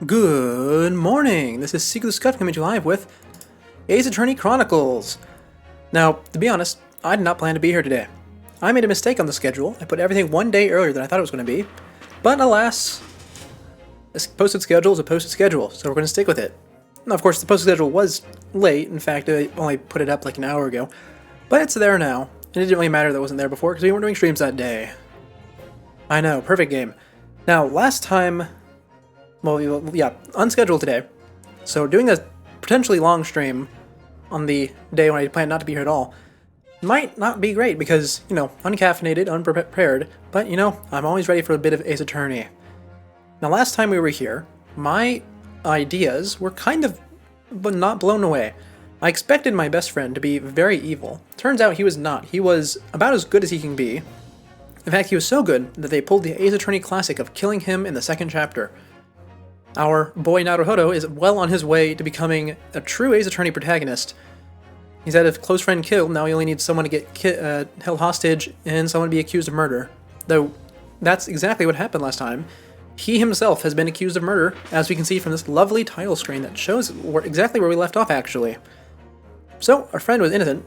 Good morning! This is Secret Scuff coming to you live with Ace Attorney Chronicles. Now, to be honest, I did not plan to be here today. I made a mistake on the schedule. I put everything one day earlier than I thought it was going to be. But alas, this posted schedule is a posted schedule, so we're going to stick with it. Now, of course, the posted schedule was late. In fact, I only put it up like an hour ago. But it's there now. And it didn't really matter that it wasn't there before because we weren't doing streams that day. I know, perfect game. Now, last time... Well, yeah, unscheduled today. So doing a potentially long stream on the day when I plan not to be here at all might not be great because, you know, uncaffeinated, unprepared, but, you know, I'm always ready for a bit of Ace Attorney. Now, last time we were here, my ideas were kind of not blown away. I expected my best friend to be very evil. Turns out he was not. He was about as good as he can be. In fact, he was so good that they pulled the Ace Attorney classic of killing him in the second chapter. Our boy Naruhodo is well on his way to becoming a true Ace Attorney protagonist. He's had a close friend killed, now he only needs someone to get held hostage and someone to be accused of murder. Though, that's exactly what happened last time. He himself has been accused of murder, as we can see from this lovely title screen that shows exactly where we left off, actually. So, our friend was innocent.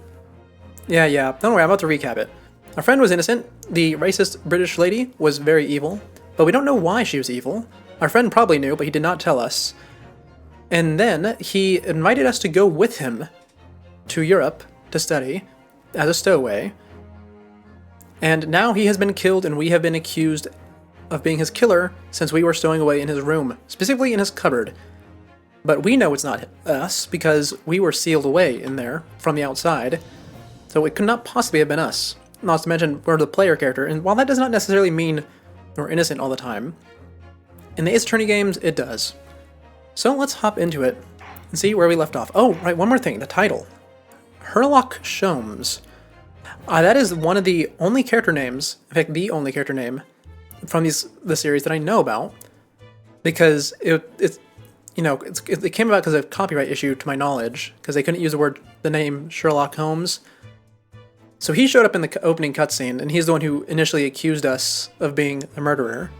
Yeah, don't worry, I'm about to recap it. Our friend was innocent, the racist British lady was very evil, but we don't know why she was evil. Our friend probably knew, but he did not tell us. And then he invited us to go with him to Europe to study as a stowaway. And now he has been killed and we have been accused of being his killer since we were stowing away in his room, specifically in his cupboard. But we know it's not us because we were sealed away in there from the outside. So it could not possibly have been us. Not to mention we're the player character, and while that does not necessarily mean we're innocent all the time, in the Ace Attorney games, it does. So let's hop into it and see where we left off. Oh, right, one more thing, the title. Herlock Sholmes. That is one of the only character names, in fact, the only character name from the series that I know about, because it came about because of a copyright issue to my knowledge, because they couldn't use the name Sherlock Holmes. So he showed up in the opening cutscene, and he's the one who initially accused us of being a murderer.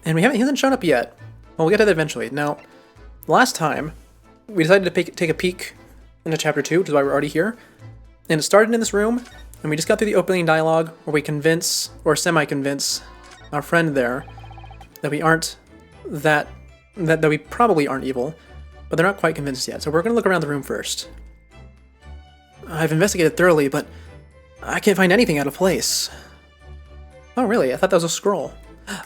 And he hasn't shown up yet. Well, we'll get to that eventually. Now, last time, we decided to take a peek into Chapter 2, which is why we're already here. And it started in this room, and we just got through the opening dialogue where we convince, or semi-convince, our friend there that we aren't that we probably aren't evil, but they're not quite convinced yet. So we're going to look around the room first. I've investigated thoroughly, but I can't find anything out of place. Oh, really? I thought that was a scroll.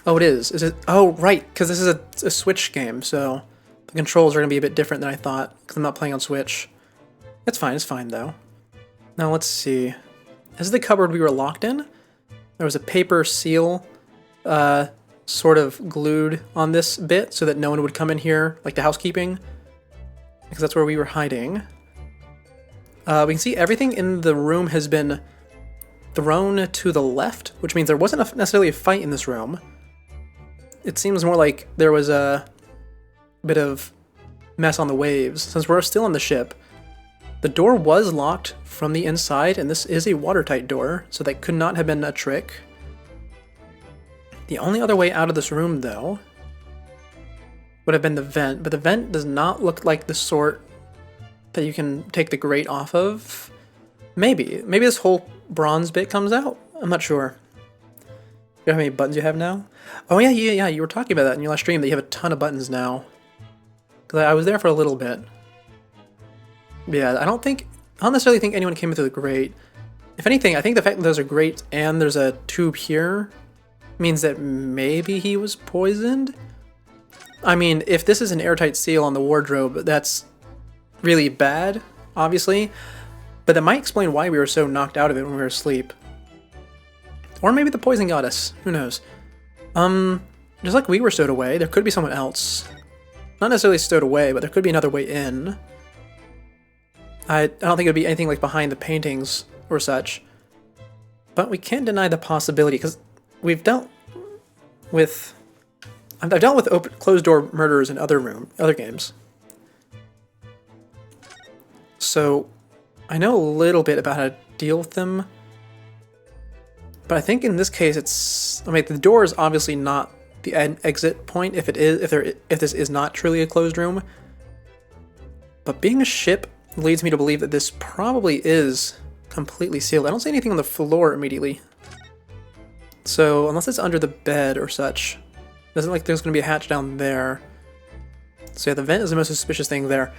Oh, it is. Is it? Oh, right, because this is a Switch game, so the controls are going to be a bit different than I thought, because I'm not playing on Switch. It's fine, though. Now, let's see. This is the cupboard we were locked in. There was a paper seal sort of glued on this bit so that no one would come in here, like the housekeeping, because that's where we were hiding. We can see everything in the room has been thrown to the left, which means there wasn't necessarily a fight in this room. It seems more like there was a bit of mess on the waves. Since we're still on the ship, the door was locked from the inside, and this is a watertight door, so that could not have been a trick. The only other way out of this room, though, would have been the vent, but the vent does not look like the sort that you can take the grate off of. Maybe this whole bronze bit comes out. I'm not sure. You know how many buttons you have now? Oh yeah, you were talking about that in your last stream, that you have a ton of buttons now. Because I was there for a little bit. Yeah, I don't necessarily think anyone came through the grate. If anything, I think the fact that there's a grate and there's a tube here means that maybe he was poisoned? I mean, if this is an airtight seal on the wardrobe, that's really bad, obviously. But that might explain why we were so knocked out of it when we were asleep. Or maybe the poison got us. Who knows? Just like we were stowed away, there could be someone else. Not necessarily stowed away, but there could be another way in. I don't think it would be anything like behind the paintings or such. But we can't deny the possibility, because I've dealt with closed-door murders in other games. So I know a little bit about how to deal with them, but I think in this case the door is obviously not the exit point if this is not truly a closed room. But being a ship leads me to believe that this probably is completely sealed. I don't see anything on the floor immediately. So unless it's under the bed or such, doesn't look like there's going to be a hatch down there. So yeah, the vent is the most suspicious thing there.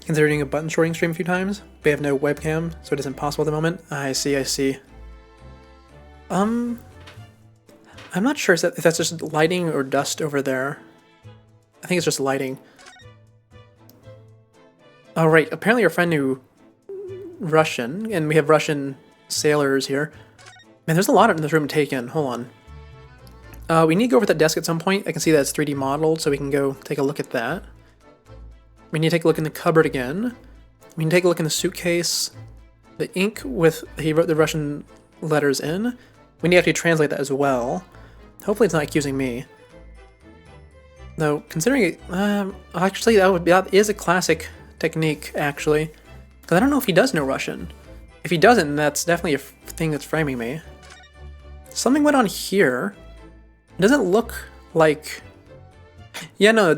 Considering a button shorting stream a few times, we have no webcam, so it isn't possible at the moment. I see. I'm not sure if that's just lighting or dust over there. I think it's just lighting. Oh right, apparently our friend knew Russian, and we have Russian sailors here. Man, there's a lot in this room to take in. Hold on. We need to go over to that desk at some point. I can see that it's 3D modeled, so we can go take a look at that. We need to take a look in the cupboard again. We can take a look in the suitcase. The ink he wrote the Russian letters in. We need to actually translate that as well. Hopefully it's not accusing me. Though, considering it, actually that is a classic technique, actually. Because I don't know if he does know Russian. If he doesn't, that's definitely a thing that's framing me. Something went on here. It doesn't look like... Yeah, no,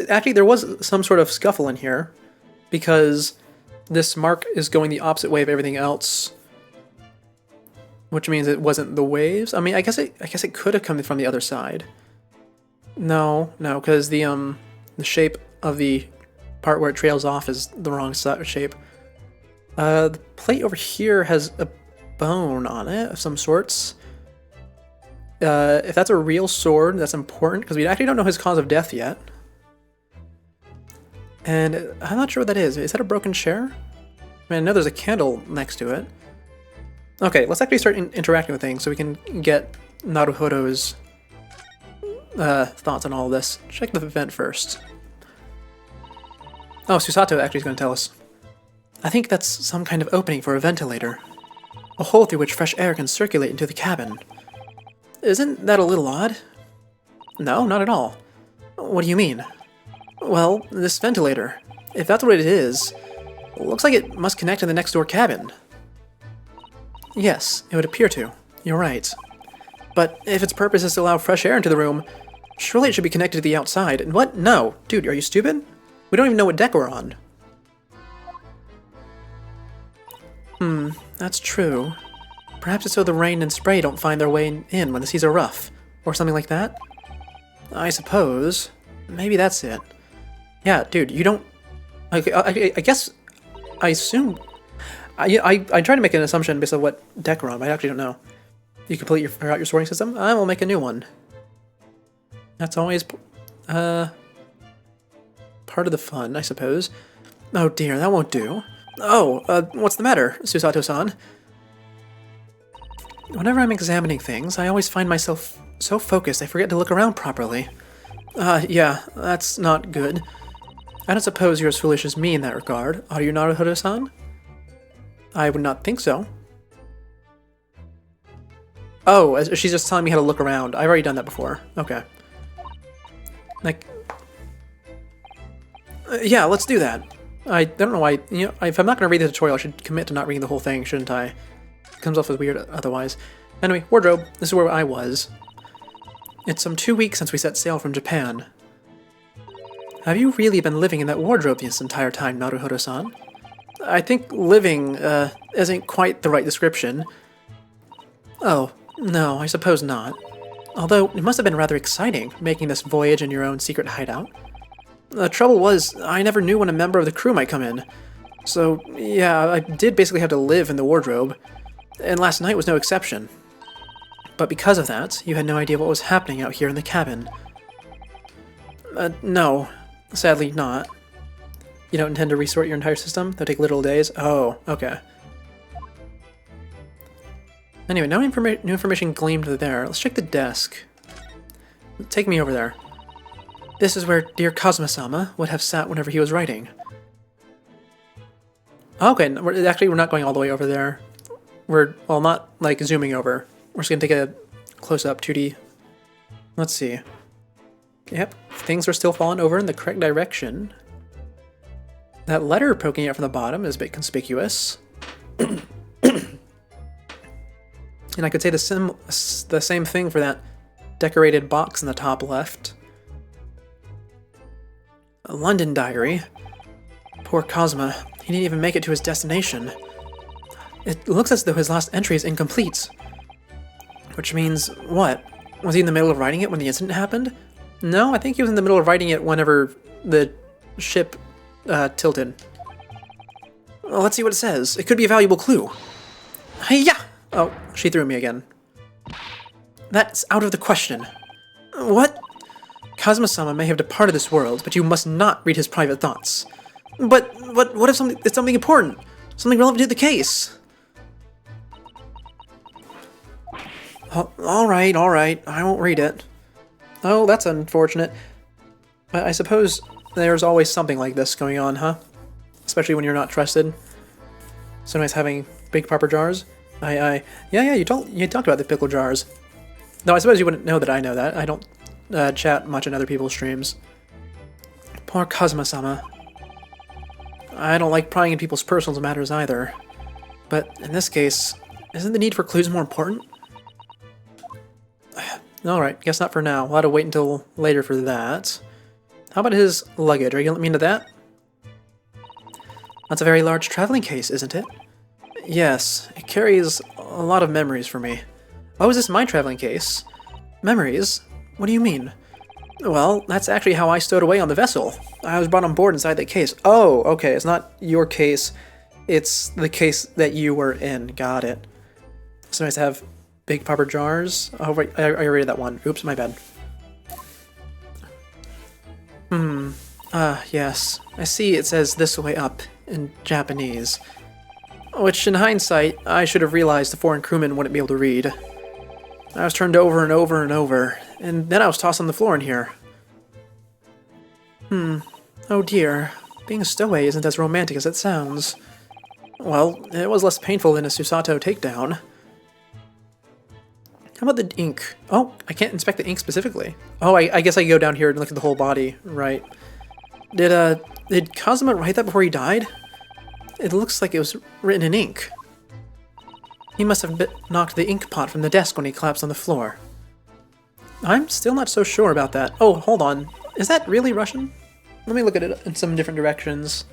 actually there was some sort of scuffle in here. Because this mark is going the opposite way of everything else. Which means it wasn't the waves. I mean, I guess it could have come from the other side. No, because the shape of the part where it trails off is the wrong shape. The plate over here has a bone on it of some sorts. If that's a real sword, that's important, because we actually don't know his cause of death yet. And I'm not sure what that is. Is that a broken chair? I mean, I know there's a candle next to it. Okay, let's actually start interacting with things so we can get Naruhodo's thoughts on all of this. Check the vent first. Oh, Susato actually is going to tell us. I think that's some kind of opening for a ventilator. A hole through which fresh air can circulate into the cabin. Isn't that a little odd? No, not at all. What do you mean? Well, this ventilator, if that's what it is, looks like it must connect to the next door cabin. Yes, it would appear to. You're right. But if its purpose is to allow fresh air into the room, surely it should be connected to the outside. And what? No. Dude, are you stupid? We don't even know what deck we're on. That's true. Perhaps it's so the rain and spray don't find their way in when the seas are rough. Or something like that? I suppose. Maybe that's it. Yeah, dude, you don't... I guess... I assume... I try to make an assumption based on what deck we're on, but I actually don't know. You complete your sorting system? I will make a new one. That's always... part of the fun, I suppose. Oh dear, that won't do. Oh, what's the matter, Susato-san? Whenever I'm examining things, I always find myself so focused I forget to look around properly. Yeah, that's not good. I don't suppose you're as foolish as me in that regard, are you, Naruhodo-san? I would not think so. Oh, she's just telling me how to look around. I've already done that before. Okay. Like... yeah, let's do that. I don't know why, you know, if I'm not going to read the tutorial, I should commit to not reading the whole thing, shouldn't I? It comes off as weird otherwise. Anyway, wardrobe. This is where I was. It's some 2 weeks since we set sail from Japan. Have you really been living in that wardrobe this entire time, Naruhodo-san? I think living, isn't quite the right description. Oh, no, I suppose not. Although, it must have been rather exciting, making this voyage in your own secret hideout. The trouble was, I never knew when a member of the crew might come in. So, yeah, I did basically have to live in the wardrobe. And last night was no exception. But because of that, you had no idea what was happening out here in the cabin. No. Sadly not. You don't intend to resort your entire system? That'll take literal days? Oh, okay. Anyway, new information gleamed there. Let's check the desk. Take me over there. This is where dear Kazuma-sama would have sat whenever he was writing. Okay, actually we're not going all the way over there. We're, well, not like zooming over. We're just gonna take a close-up 2D. Let's see. Yep, things are still falling over in the correct direction. That letter poking out from the bottom is a bit conspicuous. And I could say the same thing for that decorated box in the top left. A London diary. Poor Cosma. He didn't even make it to his destination. It looks as though his last entry is incomplete. Which means, what? Was he in the middle of writing it when the incident happened? No, I think he was in the middle of writing it whenever the ship tilted. Well, let's see what it says. It could be a valuable clue. Hi-ya! Oh, she threw me again. That's out of the question. What? Kazuma-sama may have departed this world, but you must not read his private thoughts. But what if it's something important? Something relevant to the case? Oh, all right, I won't read it. Oh, that's unfortunate. I suppose there's always something like this going on, huh? Especially when you're not trusted. So nice having big proper jars. Yeah, you talked about the pickle jars. Though I suppose you wouldn't know that I know that. I don't chat much in other people's streams. Poor Kazuma-sama. I don't like prying in people's personal matters either. But in this case, isn't the need for clues more important? Alright, guess not for now. We'll have to wait until later for that. How about his luggage? Are you gonna let me into that? That's a very large traveling case, isn't it? Yes, it carries a lot of memories for me. Oh, is this my traveling case? Memories? What do you mean? Well, that's actually how I stowed away on the vessel. I was brought on board inside that case. Oh, okay, it's not your case. It's the case that you were in. Got it. So nice to have big proper jars. Oh, wait, I read that one. Oops, my bad. Yes. I see it says this way up in Japanese. Which, in hindsight, I should have realized the foreign crewman wouldn't be able to read. I was turned over and over and over, and then I was tossed on the floor in here. Oh dear. Being a stowaway isn't as romantic as it sounds. Well, it was less painful than a Susato takedown. How about the ink? Oh, I can't inspect the ink specifically. Oh, I guess I can go down here and look at the whole body. Right. Did Kazuma write that before he died? It looks like it was written in ink. He must have knocked the ink pot from the desk when he collapsed on the floor. I'm still not so sure about that. Oh, hold on. Is that really Russian? Let me look at it in some different directions.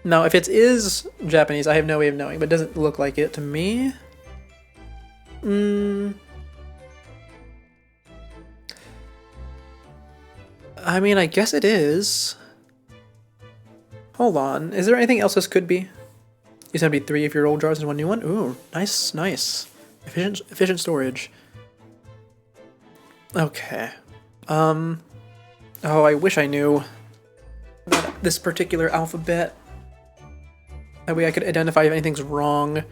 No, if it is Japanese, I have no way of knowing, but it doesn't look like it to me. I mean, I guess it is. Hold on. Is there anything else this could be? These have to be 3 of your old jars and 1 new one? Ooh, nice, nice. Efficient storage. Okay. Oh, I wish I knew about this particular alphabet. That way I could identify if anything's wrong.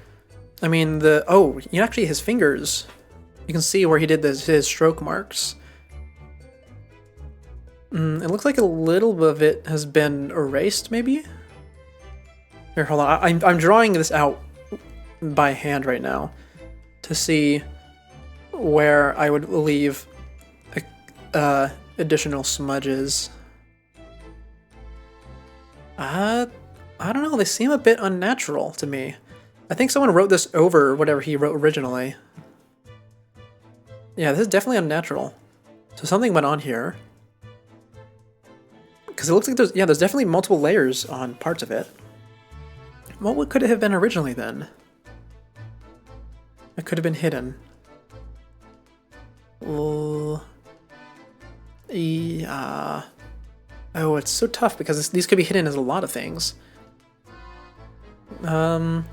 I mean, actually his fingers. You can see where he did his stroke marks. It looks like a little bit of it has been erased, maybe? Here, hold on. I'm drawing this out by hand right now to see where I would leave additional smudges. I don't know. They seem a bit unnatural to me. I think someone wrote this over whatever he wrote originally. Yeah, this is definitely unnatural. So something went on here. Because it looks like there's definitely multiple layers on parts of it. What could it have been originally then? It could have been hidden. Yeah. Oh, it's so tough because these could be hidden as a lot of things. That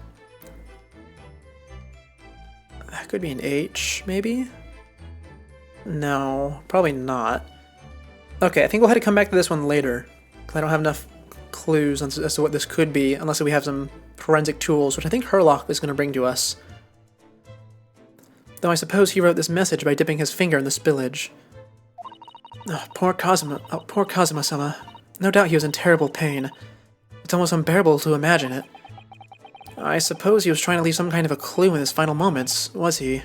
could be an H, maybe? No, probably not. Okay, I think we'll have to come back to this one later, because I don't have enough clues as to what this could be, unless we have some forensic tools, which I think Herlock is going to bring to us. Though I suppose he wrote this message by dipping his finger in the spillage. Oh, poor Kazuma-sama. No doubt he was in terrible pain. It's almost unbearable to imagine it. I suppose he was trying to leave some kind of a clue in his final moments, was he?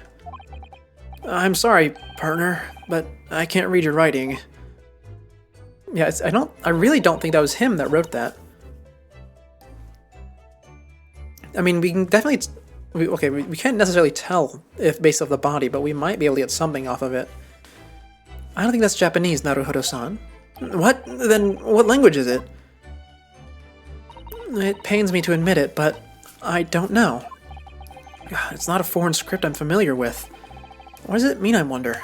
I'm sorry, partner, but I can't read your writing. Yeah, I really don't think that was him that wrote that. I mean, we can definitely we can't necessarily tell if based off the body, but we might be able to get something off of it. I don't think that's Japanese, Naruhodo-san. What? Then what language is it? It pains me to admit it, but I don't know. It's not a foreign script I'm familiar with. What does it mean, I wonder?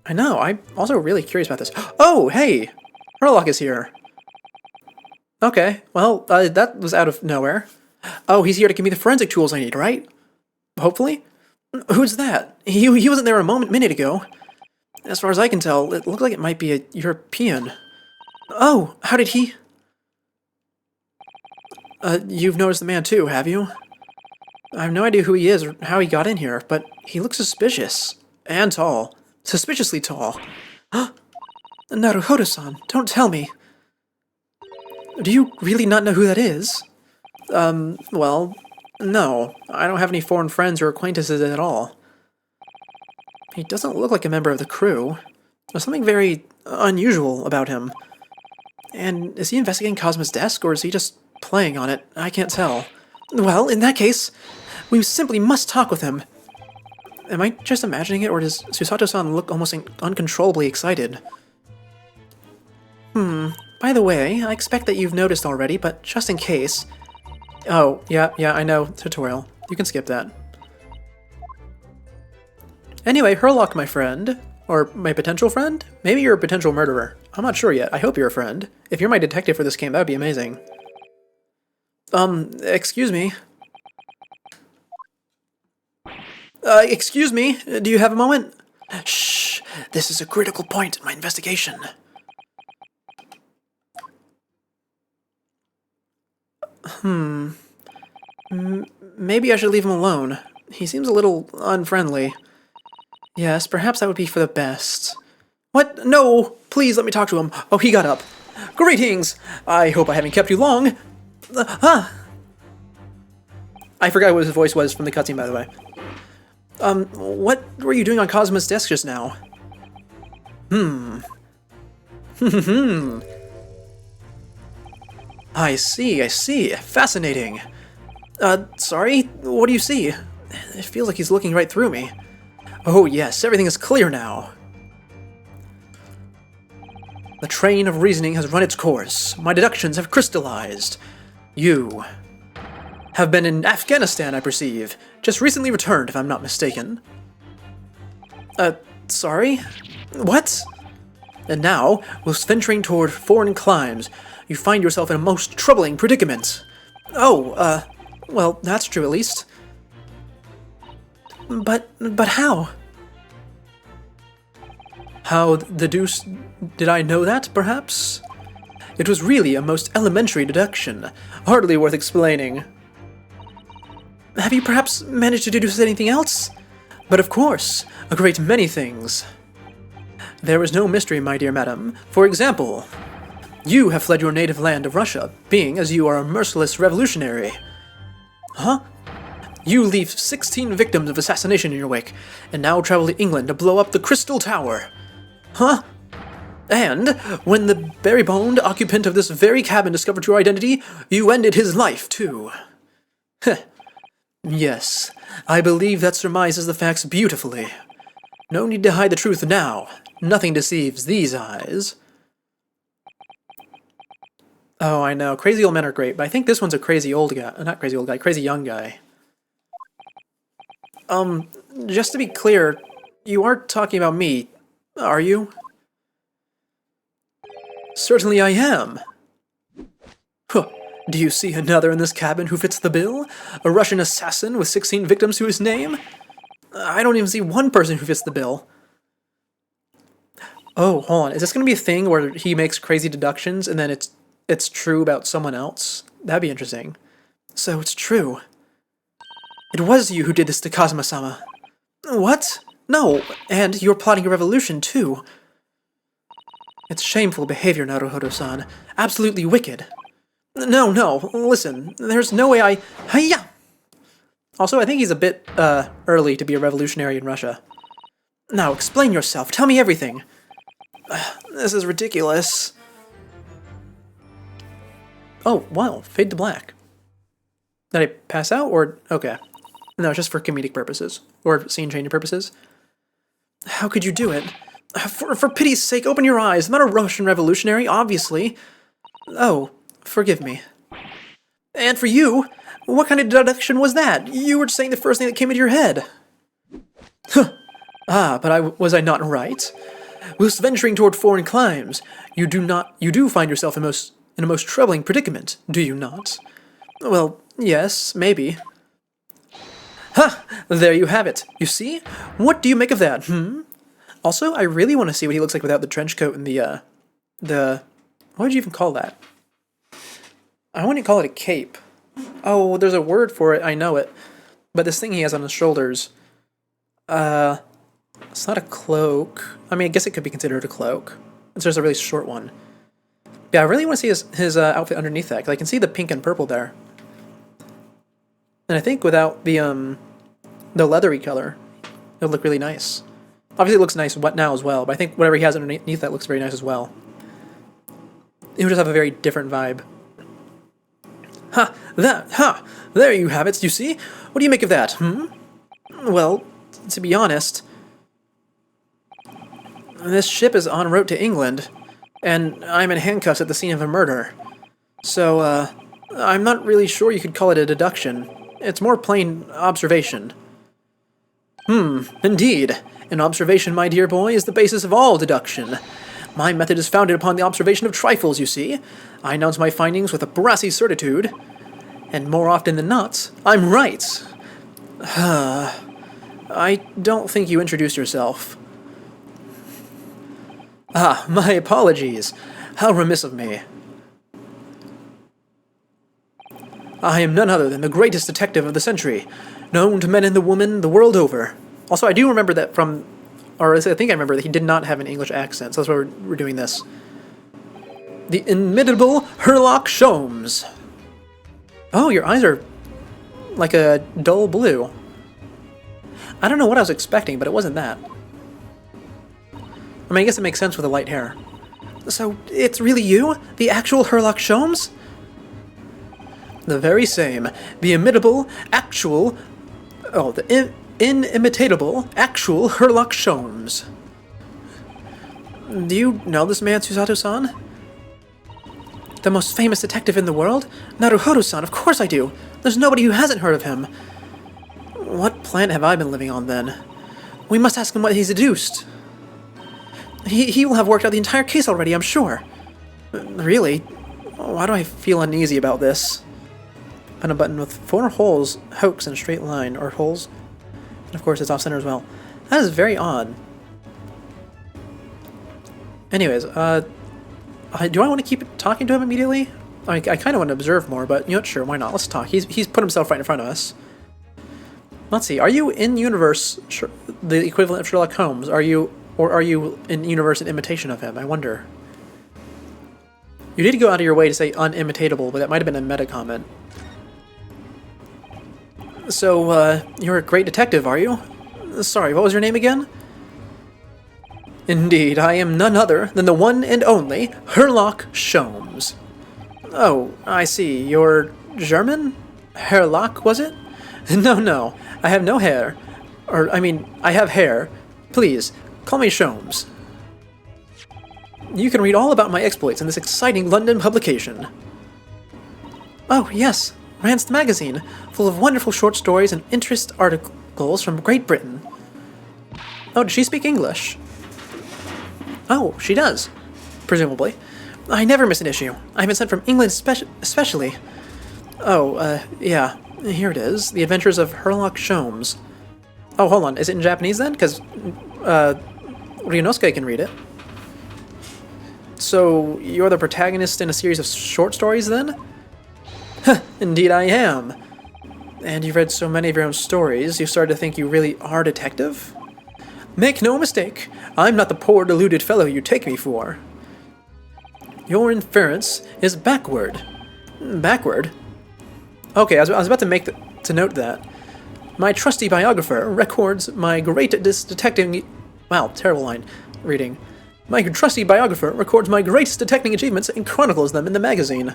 I know, I'm also really curious about this. Oh, hey! Herlock is here. Okay, well, that was out of nowhere. Oh, he's here to give me the forensic tools I need, right? Hopefully? Who's that? He wasn't there a minute ago. As far as I can tell, it looked like it might be a European. Oh, how did he... you've noticed the man too, have you? I have no idea who he is or how he got in here, but he looks suspicious. And tall. Suspiciously tall. Naruhodo-san, don't tell me. Do you really not know who that is? Well, no. I don't have any foreign friends or acquaintances at all. He doesn't look like a member of the crew. There's something very unusual about him. And is he investigating Cosmo's desk, or is he just playing on it? I can't tell. Well, in that case, we simply must talk with him. Am I just imagining it, or does Susato-san look almost uncontrollably excited? By the way, I expect that you've noticed already, but just in case... Oh, yeah, I know. Tutorial. You can skip that. Anyway, Herlock, my friend. Or my potential friend? Maybe you're a potential murderer. I'm not sure yet. I hope you're a friend. If you're my detective for this game, that would be amazing. Excuse me. Excuse me? Do you have a moment? Shh! This is a critical point in my investigation. Maybe I should leave him alone. He seems a little unfriendly. Yes, perhaps that would be for the best. What? No! Please let me talk to him. Oh, he got up. Greetings! I hope I haven't kept you long. I forgot what his voice was from the cutscene, by the way. What were you doing on Cosmo's desk just now? I see. Fascinating. Sorry? What do you see? It feels like he's looking right through me. Oh yes, everything is clear now. The train of reasoning has run its course. My deductions have crystallized. You have been in Afghanistan, I perceive. Just recently returned, if I'm not mistaken. Sorry? What? And now, whilst venturing toward foreign climes, you find yourself in a most troubling predicament. Oh, well, that's true at least. But how? How the deuce did I know that, perhaps? It was really a most elementary deduction, hardly worth explaining. Have you perhaps managed to deduce anything else? But of course, a great many things. There is no mystery, my dear madam. For example, you have fled your native land of Russia, being as you are a merciless revolutionary. Huh? You leave 16 victims of assassination in your wake, and now travel to England to blow up the Crystal Tower. Huh? And, when the berry-boned occupant of this very cabin discovered your identity, you ended his life, too. Yes, I believe that surmises the facts beautifully. No need to hide the truth now. Nothing deceives these eyes. Oh, I know. Crazy old men are great, but I think this one's a crazy old guy. Not crazy old guy, crazy young guy. Just to be clear, you aren't talking about me, are you? Certainly I am. Huh. Do you see another in this cabin who fits the bill? A Russian assassin with 16 victims to his name? I don't even see one person who fits the bill. Oh, hold on. Is this going to be a thing where he makes crazy deductions and then it's true about someone else? That'd be interesting. So it's true. It was you who did this to Kazuma-sama. What? No, and you're plotting a revolution, too. It's shameful behavior, Naruhodo-san. Absolutely wicked. No, listen. There's no way I... Hiya! Also, I think he's a bit, early to be a revolutionary in Russia. Now, explain yourself. Tell me everything. This is ridiculous. Oh, wow. Fade to black. Did I pass out or okay? No, it's just for comedic purposes or scene changing purposes. How could you do it? For pity's sake, open your eyes. I'm not a Russian revolutionary, obviously. Oh, forgive me. And for you, what kind of deduction was that? You were saying the first thing that came into your head. Huh. Ah, but was I not right? Whilst venturing toward foreign climes, you do find yourself in a most troubling predicament, do you not? Well, yes, maybe. Ha! There you have it. You see? What do you make of that, Also, I really want to see what he looks like without the trench coat and the what would you even call that? I wouldn't call it a cape. Oh, there's a word for it, I know it. But this thing he has on his shoulders, it's not a cloak. I mean, I guess it could be considered a cloak. It's just a really short one. Yeah, I really want to see his outfit underneath that, because I can see the pink and purple there. And I think without the leathery color, it would look really nice. Obviously it looks nice now as well, but I think whatever he has underneath that looks very nice as well. It would just have a very different vibe. There you have it, you see? What do you make of that, Well, to be honest, this ship is en route to England, and I'm in handcuffs at the scene of a murder. So, I'm not really sure you could call it a deduction. It's more plain observation. Indeed. An observation, my dear boy, is the basis of all deduction. My method is founded upon the observation of trifles, you see. I announce my findings with a brassy certitude. And more often than not, I'm right. I don't think you introduced yourself. Ah, my apologies. How remiss of me. I am none other than the greatest detective of the century, known to men and the women the world over. Also, I do remember that I think I remember that he did not have an English accent, so that's why we're doing this. The inimitable Herlock Sholmes. Oh, your eyes are like a dull blue. I don't know what I was expecting, but it wasn't that. I mean, I guess it makes sense with the light hair. So, it's really you? The actual Herlock Sholmes? The very same. The inimitable, actual... Oh, the inimitatable, actual Herlock Sholmes. Do you know this man, Susato-san? The most famous detective in the world? Naruhodo-san, of course I do. There's nobody who hasn't heard of him. What planet have I been living on, then? We must ask him what he's deduced. He will have worked out the entire case already, I'm sure. Really? Why do I feel uneasy about this? On a button with 4 holes, hoax in a straight line, or holes. And of course it's off-center as well. That is very odd. Anyways, do I want to keep talking to him immediately? I kind of want to observe more, but you know what, sure, why not? Let's talk. He's put himself right in front of us. Let's see, are you in-universe the equivalent of Sherlock Holmes? Or are you in-universe an imitation of him? I wonder. You did go out of your way to say unimitatable, but that might have been a meta comment. So, you're a great detective, are you? Sorry, what was your name again? Indeed, I am none other than the one and only Herlock Sholmes. Oh, I see. You're German? Herlock, was it? No, I have no hair. I have hair. Please, call me Sholmes. You can read all about my exploits in this exciting London publication. Oh, yes, Rance the magazine, full of wonderful short stories and interest articles from Great Britain. Oh, does she speak English? Oh, she does. Presumably. I never miss an issue. I've been sent from England especially. Oh, yeah. Here it is. The Adventures of Herlock Sholmes. Oh, hold on. Is it in Japanese then? Because, Ryunosuke can read it. So, you're the protagonist in a series of short stories then? Indeed I am. And you've read so many of your own stories, you started to think you really are a detective? Make no mistake, I'm not the poor deluded fellow you take me for. Your inference is backward. Backward? Okay, I was about to note that. My trusty biographer records my greatest detecting... Wow, terrible line reading. My trusty biographer records my greatest detecting achievements and chronicles them in the magazine.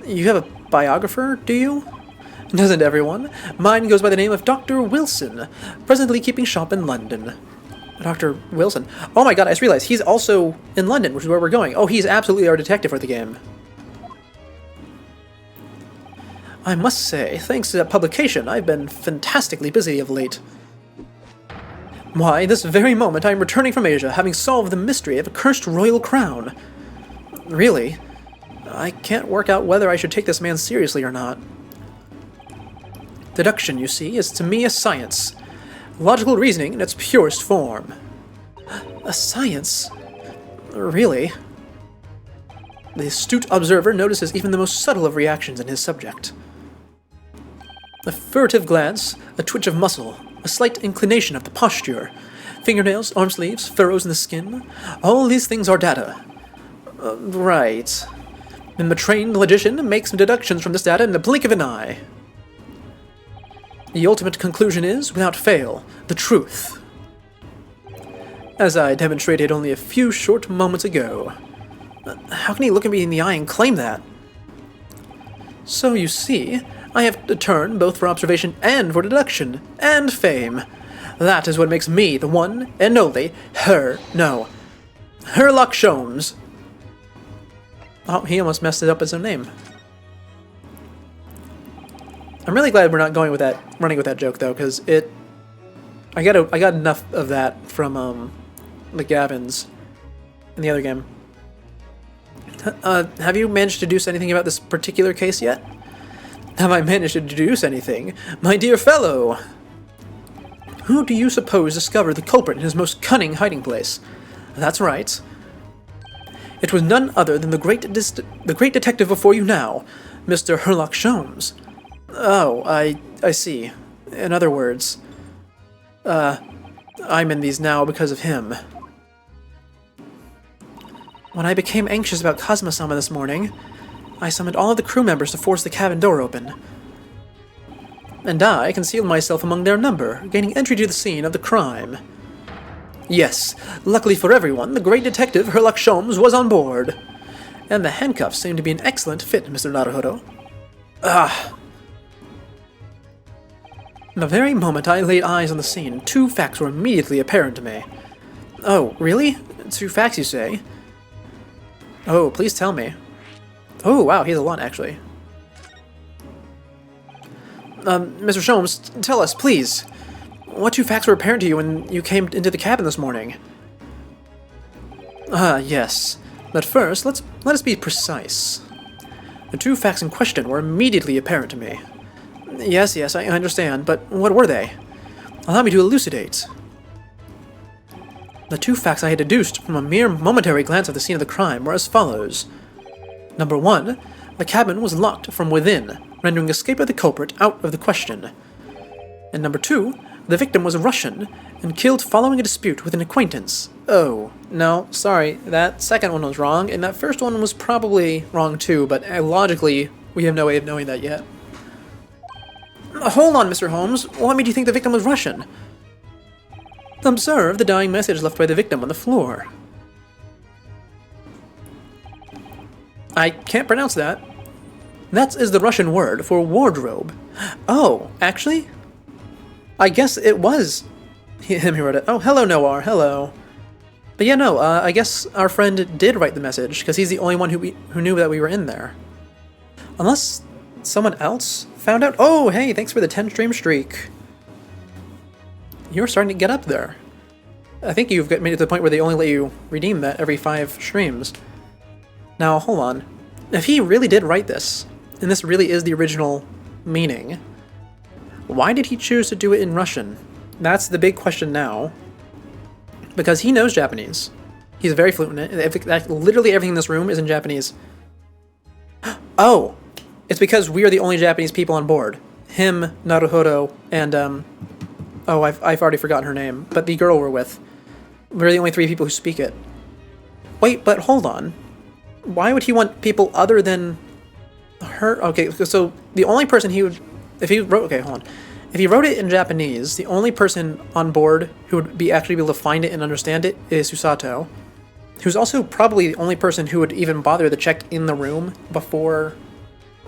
You have a biographer, do you? Doesn't everyone? Mine goes by the name of Dr. Wilson, presently keeping shop in London. Dr. Wilson. Oh my god, I just realized he's also in London, which is where we're going. Oh, he's absolutely our detective for the game. I must say, thanks to that publication, I've been fantastically busy of late. Why, this very moment I am returning from Asia, having solved the mystery of a cursed royal crown. Really? I can't work out whether I should take this man seriously or not. Deduction, you see, is to me a science. Logical reasoning in its purest form. A science? Really? The astute observer notices even the most subtle of reactions in his subject. A furtive glance, a twitch of muscle, a slight inclination of the posture, fingernails, arm sleeves, furrows in the skin, all these things are data. Right. And the trained logician makes deductions from this data in the blink of an eye. The ultimate conclusion is, without fail, the truth. As I demonstrated only a few short moments ago. How can he look at me in the eye and claim that? So you see, I have a turn both for observation and for deduction, and fame. That is what makes me the one and only Herlock Sholmes. Oh, he almost messed it up his own name. I'm really glad we're not going with that, running with that joke though, because I got enough of that from the Gavins in the other game. Have you managed to deduce anything about this particular case yet? Have I managed to deduce anything, my dear fellow? Who do you suppose discovered the culprit in his most cunning hiding place? That's right. It was none other than the great detective before you now, Mr. Herlock Sholmes. Oh, I see. In other words, I'm in these now because of him. When I became anxious about Cosmosama this morning, I summoned all of the crew members to force the cabin door open. And I concealed myself among their number, gaining entry to the scene of the crime. Yes, luckily for everyone, the great detective Herlock Sholmes was on board. And the handcuffs seem to be an excellent fit, Mr. Naruhodo. The very moment I laid eyes on the scene, two facts were immediately apparent to me. Oh, really? Two facts, you say? Oh, please tell me. Oh, wow, he has a lot, actually. Mr. Sholmes, tell us, please. What two facts were apparent to you when you came into the cabin this morning? Yes. But first, let us be precise. The two facts in question were immediately apparent to me. Yes, I understand, but what were they? Allow me to elucidate. The two facts I had deduced from a mere momentary glance at the scene of the crime were as follows. Number one, the cabin was locked from within, rendering escape of the culprit out of the question. And number two, the victim was Russian and killed following a dispute with an acquaintance. Oh, no, sorry, that second one was wrong, and that first one was probably wrong too, but logically, we have no way of knowing that yet. Hold on, Mr. Holmes. What made you think the victim was Russian? Observe the dying message left by the victim on the floor. I can't pronounce that. That is the Russian word for wardrobe. Oh, actually? I guess it was him who wrote it. Oh, hello, Noir. Hello. But yeah, no, I guess our friend did write the message, because he's the only one who knew that we were in there. Unless someone else found out. Oh, hey, thanks for the 10-stream streak. You're starting to get up there. I think you've made it to the point where they only let you redeem that every 5 streams. Now, hold on. If he really did write this, and this really is the original meaning, why did he choose to do it in Russian? That's the big question now. Because he knows Japanese. He's very fluent in it. Literally everything in this room is in Japanese. Oh! It's because we are the only Japanese people on board. Him, Naruhodo, and, oh, I've already forgotten her name, but the girl we're with. We're the only 3 people who speak it. Wait, but hold on. Why would he want people other than her? Okay, so the only person he would... If he wrote... Okay, hold on. If he wrote it in Japanese, the only person on board who would be actually be able to find it and understand it is Susato, who's also probably the only person who would even bother to check in the room before,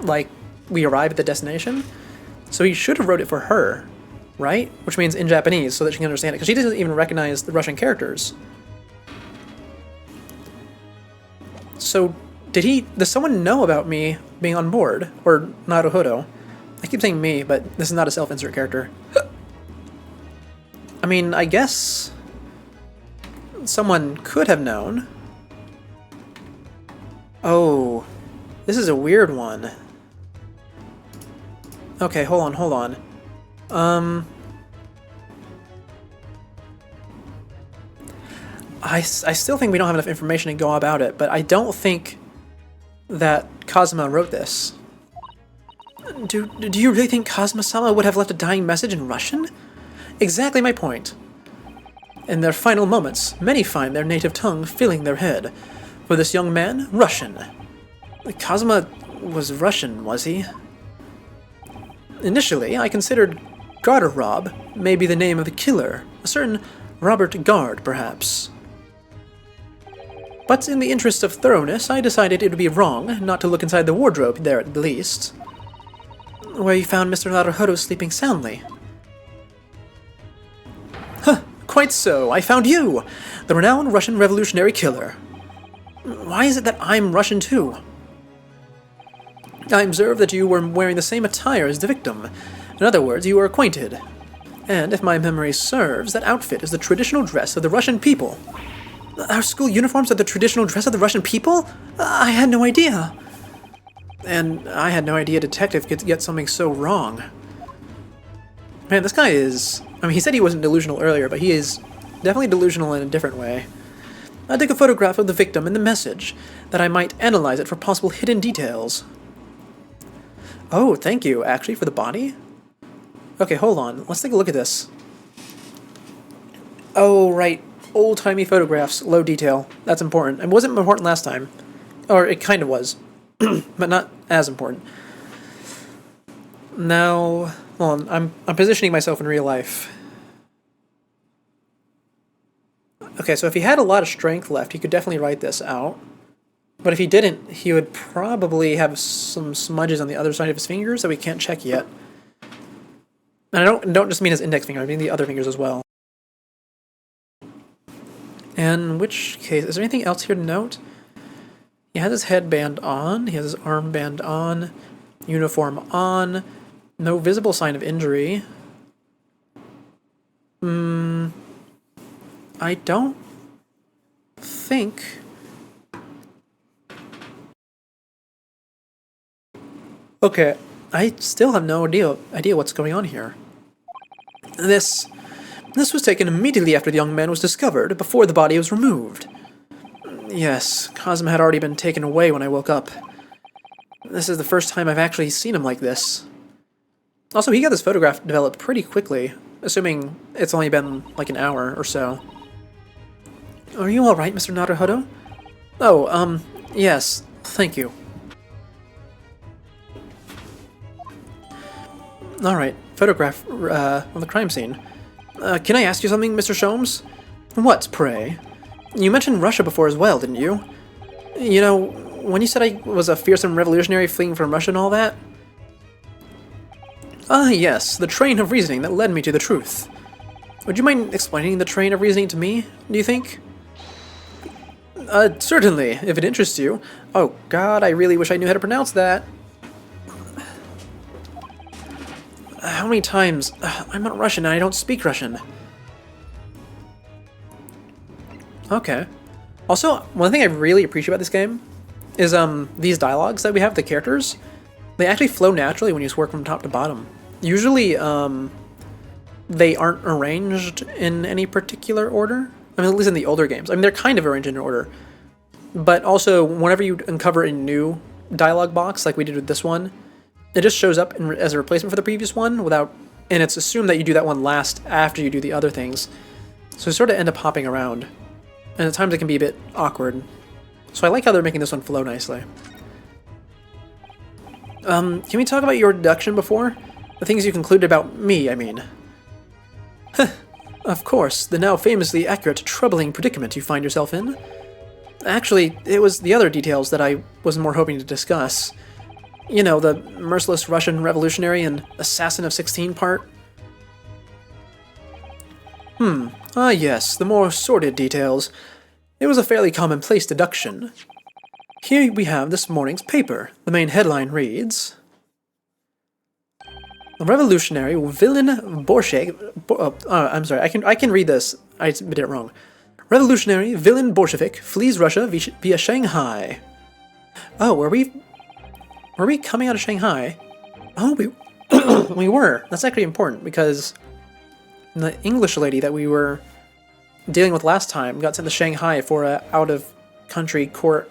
like, we arrive at the destination. So he should have wrote it for her, right? Which means in Japanese, so that she can understand it, because she doesn't even recognize the Russian characters. So, does someone know about me being on board? Or Naruhodo? I keep saying me, but this is not a self-insert character. I mean, I guess someone could have known. Oh, this is a weird one. Okay, hold on. I still think we don't have enough information to go about it, but I don't think that Kazuma wrote this. Do you really think Kazuma-sama would have left a dying message in Russian? Exactly my point. In their final moments, many find their native tongue filling their head. For this young man, Russian. Kazuma was Russian, was he? Initially, I considered Garderob may be the name of the killer, a certain Robert Gard, perhaps. But in the interest of thoroughness, I decided it would be wrong not to look inside the wardrobe there at least. Where you found Mr. Naruhodo sleeping soundly. Huh, quite so, I found you, the renowned Russian revolutionary killer. Why is it that I'm Russian too? I observed that you were wearing the same attire as the victim. In other words, you were acquainted. And if my memory serves, that outfit is the traditional dress of the Russian people. Our school uniforms are the traditional dress of the Russian people? I had no idea. And I had no idea a detective could get something so wrong. Man, this guy is... I mean, he said he wasn't delusional earlier, but he is definitely delusional in a different way. I took a photograph of the victim and the message, that I might analyze it for possible hidden details. Oh, thank you, actually, for the body? Okay, hold on. Let's take a look at this. Oh, right. Old-timey photographs, low detail. That's important. It wasn't important last time. Or it kind of was. But not as important. Now, hold on. I'm positioning myself in real life. Okay, so if he had a lot of strength left, he could definitely write this out. But if he didn't, he would probably have some smudges on the other side of his fingers that we can't check yet. And I don't just mean his index finger, I mean the other fingers as well. In which case, is there anything else here to note? He has his headband on, he has his armband on, uniform on, no visible sign of injury. I don't think... Okay, I still have no idea what's going on here. This was taken immediately after the young man was discovered, before the body was removed. Yes, Kazuma had already been taken away when I woke up. This is the first time I've actually seen him like this. Also, he got this photograph developed pretty quickly, assuming it's only been like an hour or so. Are you alright, Mr. Naruhodo? Oh, yes, thank you. Alright, photograph of the crime scene. Can I ask you something, Mr. Sholmes? What, pray? You mentioned Russia before as well, didn't you? You know, when you said I was a fearsome revolutionary fleeing from Russia and all that? Ah, yes, the train of reasoning that led me to the truth. Would you mind explaining the train of reasoning to me, do you think? Certainly, if it interests you. Oh god, I really wish I knew how to pronounce that. How many times? I'm not Russian and I don't speak Russian. Okay. Also, one thing I really appreciate about this game is these dialogues that we have, the characters, they actually flow naturally when you just work from top to bottom. Usually, they aren't arranged in any particular order. I mean, at least in the older games. I mean, they're kind of arranged in order. But also, whenever you uncover a new dialogue box, like we did with this one, it just shows up as a replacement for the previous one without, and it's assumed that you do that one last after you do the other things. So you sort of end up hopping around. And at times it can be a bit awkward. So I like how they're making this one flow nicely. Can we talk about your deduction before? The things you concluded about me, I mean. Of course, the now famously accurate, troubling predicament you find yourself in. Actually, it was the other details that I was more hoping to discuss. You know, the merciless Russian revolutionary and assassin of 16 part? Ah yes, the more sordid details. It was a fairly commonplace deduction. Here we have this morning's paper. The main headline reads... The revolutionary villain Bolshevik... I'm sorry, I can read this. I did it wrong. Revolutionary villain Bolshevik flees Russia via Shanghai. Oh, were we coming out of Shanghai? Oh, we were. That's actually important because the English lady that we were dealing with last time got sent to Shanghai for a out-of-country court,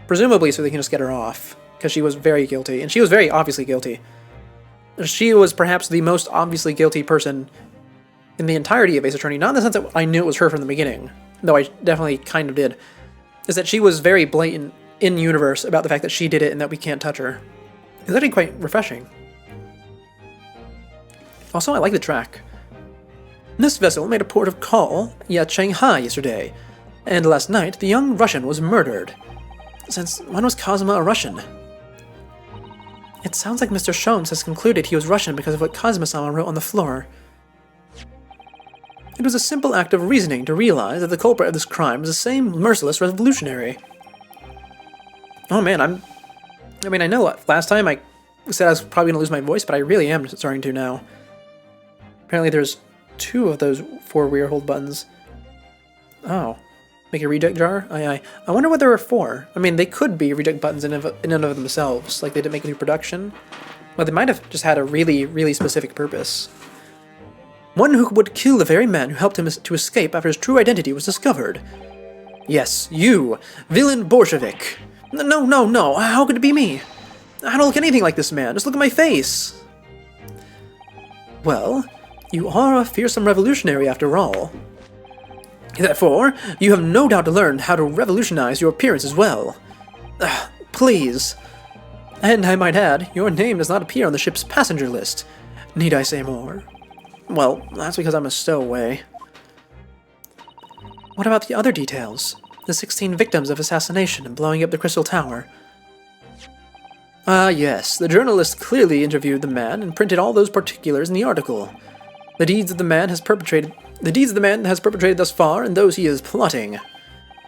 presumably so they can just get her off, because she was very guilty, and she was very obviously guilty. She was perhaps the most obviously guilty person in the entirety of Ace Attorney, not in the sense that I knew it was her from the beginning, though I definitely kind of did, is that she was very blatant in-universe about the fact that she did it and that we can't touch her. It's actually quite refreshing. Also, I like the track. This vessel made a port of call at Shanghai yesterday, and last night the young Russian was murdered. Since when was Kazuma a Russian? It sounds like Mr. Sholmes has concluded he was Russian because of what Kazuma-sama wrote on the floor. It was a simple act of reasoning to realize that the culprit of this crime was the same merciless revolutionary. Oh man, I know last time I said I was probably going to lose my voice, but I really am starting to now. Apparently there's 2 of those 4 rear hold buttons. Oh. Make a reject jar? Aye. I wonder what there are for. I mean, they could be reject buttons in and of themselves, like they didn't make a new production. But they might have just had a really, really specific purpose. One who would kill the very man who helped him to escape after his true identity was discovered. Yes, you, villain Bolshevik. No, how could it be me? I don't look anything like this man, just look at my face. Well, you are a fearsome revolutionary after all. Therefore, you have no doubt learned how to revolutionize your appearance as well. Please. And I might add, your name does not appear on the ship's passenger list. Need I say more? Well, that's because I'm a stowaway. What about the other details? The 16 victims of assassination and blowing up the Crystal Tower. Ah, yes, the journalist clearly interviewed the man and printed all those particulars in the article. The deeds the man has perpetrated thus far and those he is plotting.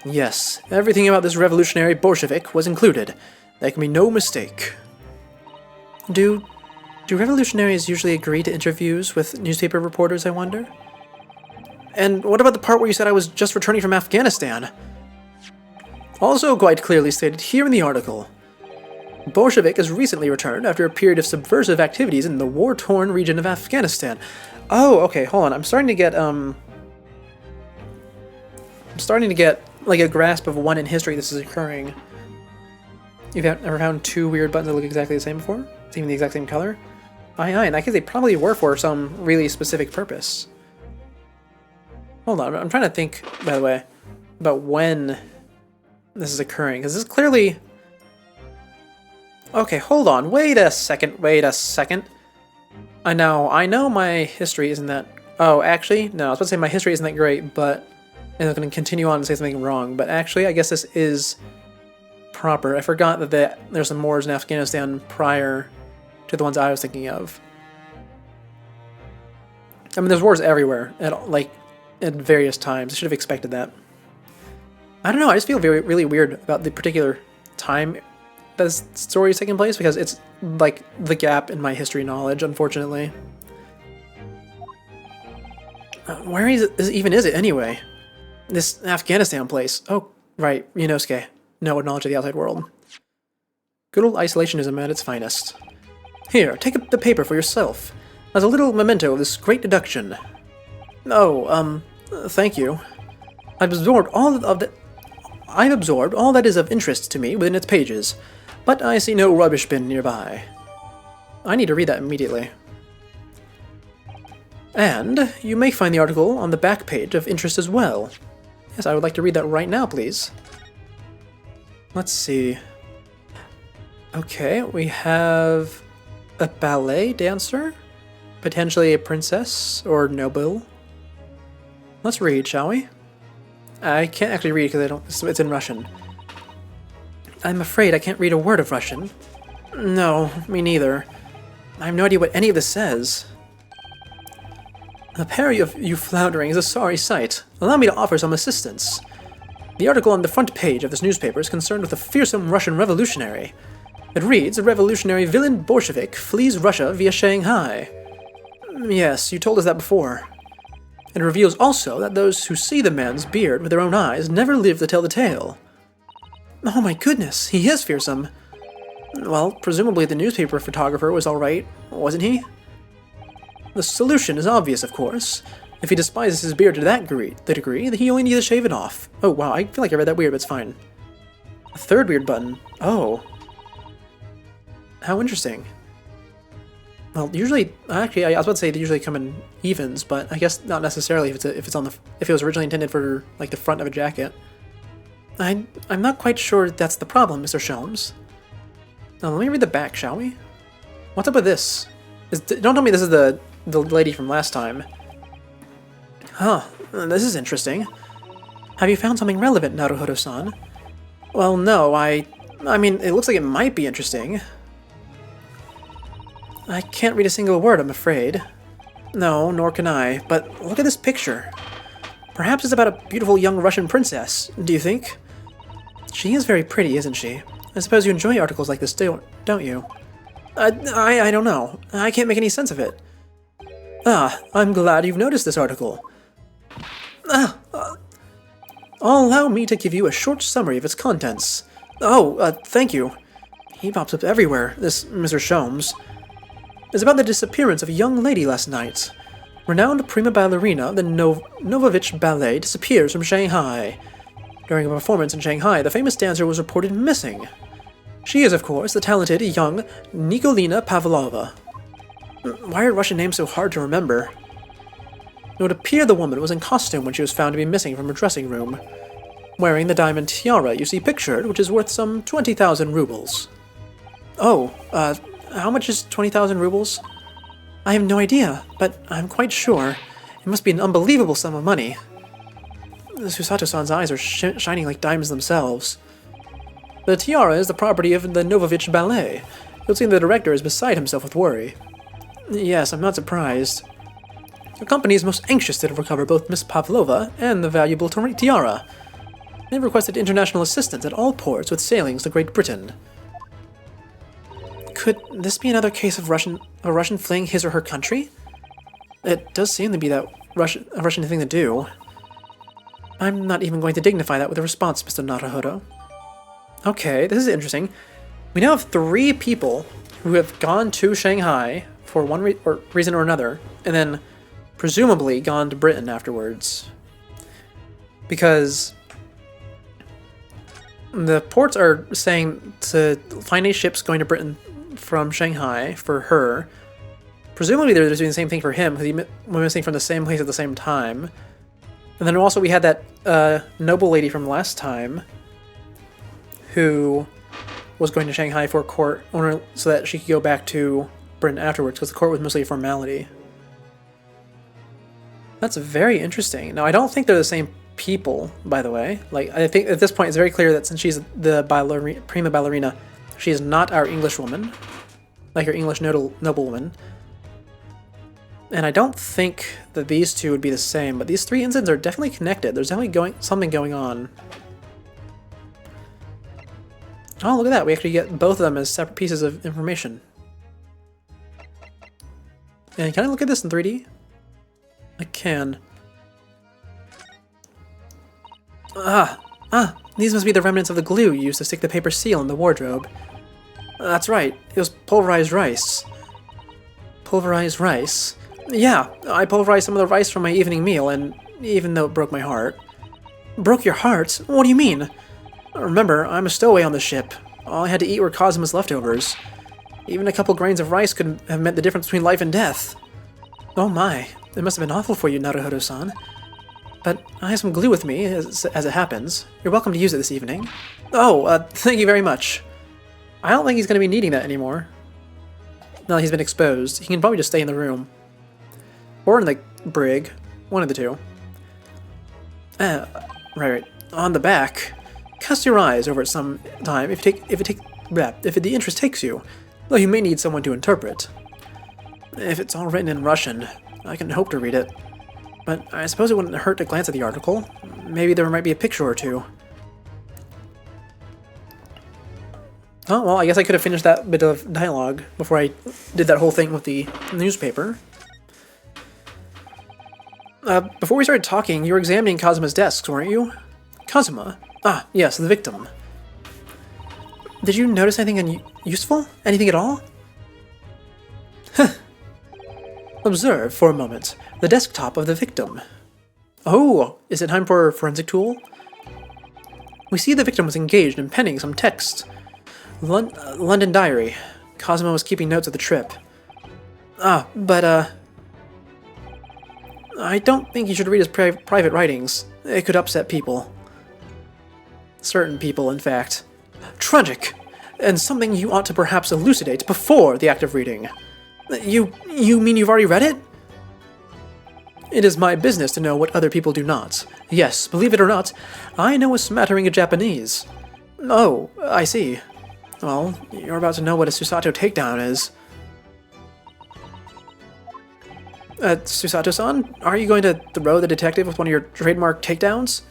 Yes, everything about this revolutionary Bolshevik was included. There can be no mistake. Do revolutionaries usually agree to interviews with newspaper reporters, I wonder? And what about the part where you said I was just returning from Afghanistan? Also quite clearly stated here in the article. Bolshevik has recently returned after a period of subversive activities in the war-torn region of Afghanistan. Oh, okay, hold on. I'm starting to get like a grasp of when in history this is occurring. You've ever found 2 weird buttons that look exactly the same before? It's even the exact same color? Aye, in that case they probably were for some really specific purpose. Hold on, I'm trying to think, by the way, about when this is occurring, because this is clearly... Okay, hold on, wait a second. I know my history isn't that... Oh, actually, no, I was about to say my history isn't that great, but... And I'm going to continue on and say something wrong, but actually, I guess this is proper. I forgot that there's some wars in Afghanistan prior to the ones I was thinking of. I mean, there's wars everywhere, at various times. I should have expected that. I don't know, I just feel really weird about the particular time that this story is taking place, because it's, like, the gap in my history knowledge, unfortunately. Where is it anyway? This Afghanistan place. Oh, right, Ryunosuke. No knowledge of the outside world. Good old isolationism at its finest. Here, take the paper for yourself, as a little memento of this great deduction. Oh, thank you. I've absorbed all that is of interest to me within its pages, but I see no rubbish bin nearby. I need to read that immediately. And you may find the article on the back page of interest as well. Yes, I would like to read that right now, please. Let's see. Okay, we have a ballet dancer, potentially a princess or noble. Let's read, shall we? I can't actually read because it's in Russian. I'm afraid I can't read a word of Russian. No, me neither. I have no idea what any of this says. The pair of you floundering is a sorry sight. Allow me to offer some assistance. The article on the front page of this newspaper is concerned with a fearsome Russian revolutionary. It reads, a revolutionary villain Bolshevik flees Russia via Shanghai. Yes, you told us that before. It reveals also that those who see the man's beard with their own eyes never live to tell the tale. Oh my goodness, he is fearsome. Well, presumably the newspaper photographer was alright, wasn't he? The solution is obvious, of course. If he despises his beard to that degree, then he only needs to shave it off. Oh wow, I feel like I read that weird, but it's fine. A third weird button. Oh. How interesting. Well, usually, actually, I was about to say they usually come in evens, but I guess not necessarily if it was originally intended for like the front of a jacket. I'm not quite sure that's the problem, Mr. Sholmes. Now let me read the back, shall we? What's up with this? Don't tell me this is the lady from last time. Huh, this is interesting. Have you found something relevant, Naruhodo-san? Well, no, I mean, it looks like it might be interesting. I can't read a single word, I'm afraid. No, nor can I, but look at this picture. Perhaps it's about a beautiful young Russian princess, do you think? She is very pretty, isn't she? I suppose you enjoy articles like this, don't you? I don't know. I can't make any sense of it. Ah, I'm glad you've noticed this article. Allow me to give you a short summary of its contents. Oh, thank you. He pops up everywhere, this Mr. Sholmes. It's about the disappearance of a young lady last night. Renowned prima ballerina, the Novovich Ballet, disappears from Shanghai. During a performance in Shanghai, the famous dancer was reported missing. She is, of course, the talented young Nikolina Pavlova. Why are Russian names so hard to remember? It would appear the woman was in costume when she was found to be missing from her dressing room, wearing the diamond tiara you see pictured, which is worth some 20,000 rubles. Oh, how much is 20,000 rubles? I have no idea, but I'm quite sure. It must be an unbelievable sum of money. Susato-san's eyes are shining like diamonds themselves. The tiara is the property of the Novovich Ballet. You'll see the director is beside himself with worry. Yes, I'm not surprised. The company is most anxious to recover both Miss Pavlova and the valuable tiara. They've requested international assistance at all ports with sailings to Great Britain. Could this be another case of a Russian fleeing his or her country? It does seem to be a Russian thing to do. I'm not even going to dignify that with a response, Mr. Naruhodo. Okay, this is interesting. We now have 3 people who have gone to Shanghai for one reason or another, and then presumably gone to Britain afterwards. Because the ports are saying to find any ships going to Britain from Shanghai for her. Presumably they're doing the same thing for him, because he went missing from the same place at the same time. And then also we had that noble lady from last time who was going to Shanghai for court so that she could go back to Britain afterwards, because the court was mostly a formality. That's very interesting. Now, I don't think they're the same people, by the way. Like, I think at this point it's very clear that since she's the prima ballerina, she is not our English woman, like her English noblewoman. And I don't think that these two would be the same, but these 3 incidents are definitely connected. There's definitely something going on. Oh, look at that. We actually get both of them as separate pieces of information. And can I look at this in 3D? I can. These must be the remnants of the glue you used to stick the paper seal in the wardrobe. That's right. It was pulverized rice. Pulverized rice? Yeah, I pulverized some of the rice from my evening meal, and even though it broke my heart. Broke your heart? What do you mean? Remember, I'm a stowaway on the ship. All I had to eat were Cosmo's leftovers. Even a couple grains of rice could have meant the difference between life and death. Oh my, it must have been awful for you, Naruhodo-san. But I have some glue with me, as it happens. You're welcome to use it this evening. Oh, thank you very much. I don't think he's going to be needing that anymore. Now that he's been exposed, he can probably just stay in the room. Or in the brig. One of the two. Right. On the back. Cast your eyes over it some time. If you if the interest takes you, though you may need someone to interpret. If it's all written in Russian, I can hope to read it. But I suppose it wouldn't hurt to glance at the article. Maybe there might be a picture or two. Oh, well, I guess I could have finished that bit of dialogue before I did that whole thing with the newspaper. Before we started talking, you were examining Kazuma's desks, weren't you? Kazuma? Ah, yes, the victim. Did you notice anything useful? Anything at all? Observe, for a moment, the desktop of the victim. Oh, is it time for a forensic tool? We see the victim was engaged in penning some text. London diary. Kazuma was keeping notes of the trip. I don't think you should read his private writings. It could upset people. Certain people, in fact. Tragic! And something you ought to perhaps elucidate before the act of reading. You mean you've already read it? It is my business to know what other people do not. Yes, believe it or not, I know a smattering of Japanese. Oh, I see. Well, you're about to know what a Susato takedown is. Susato-san, are you going to throw the detective with one of your trademark takedowns?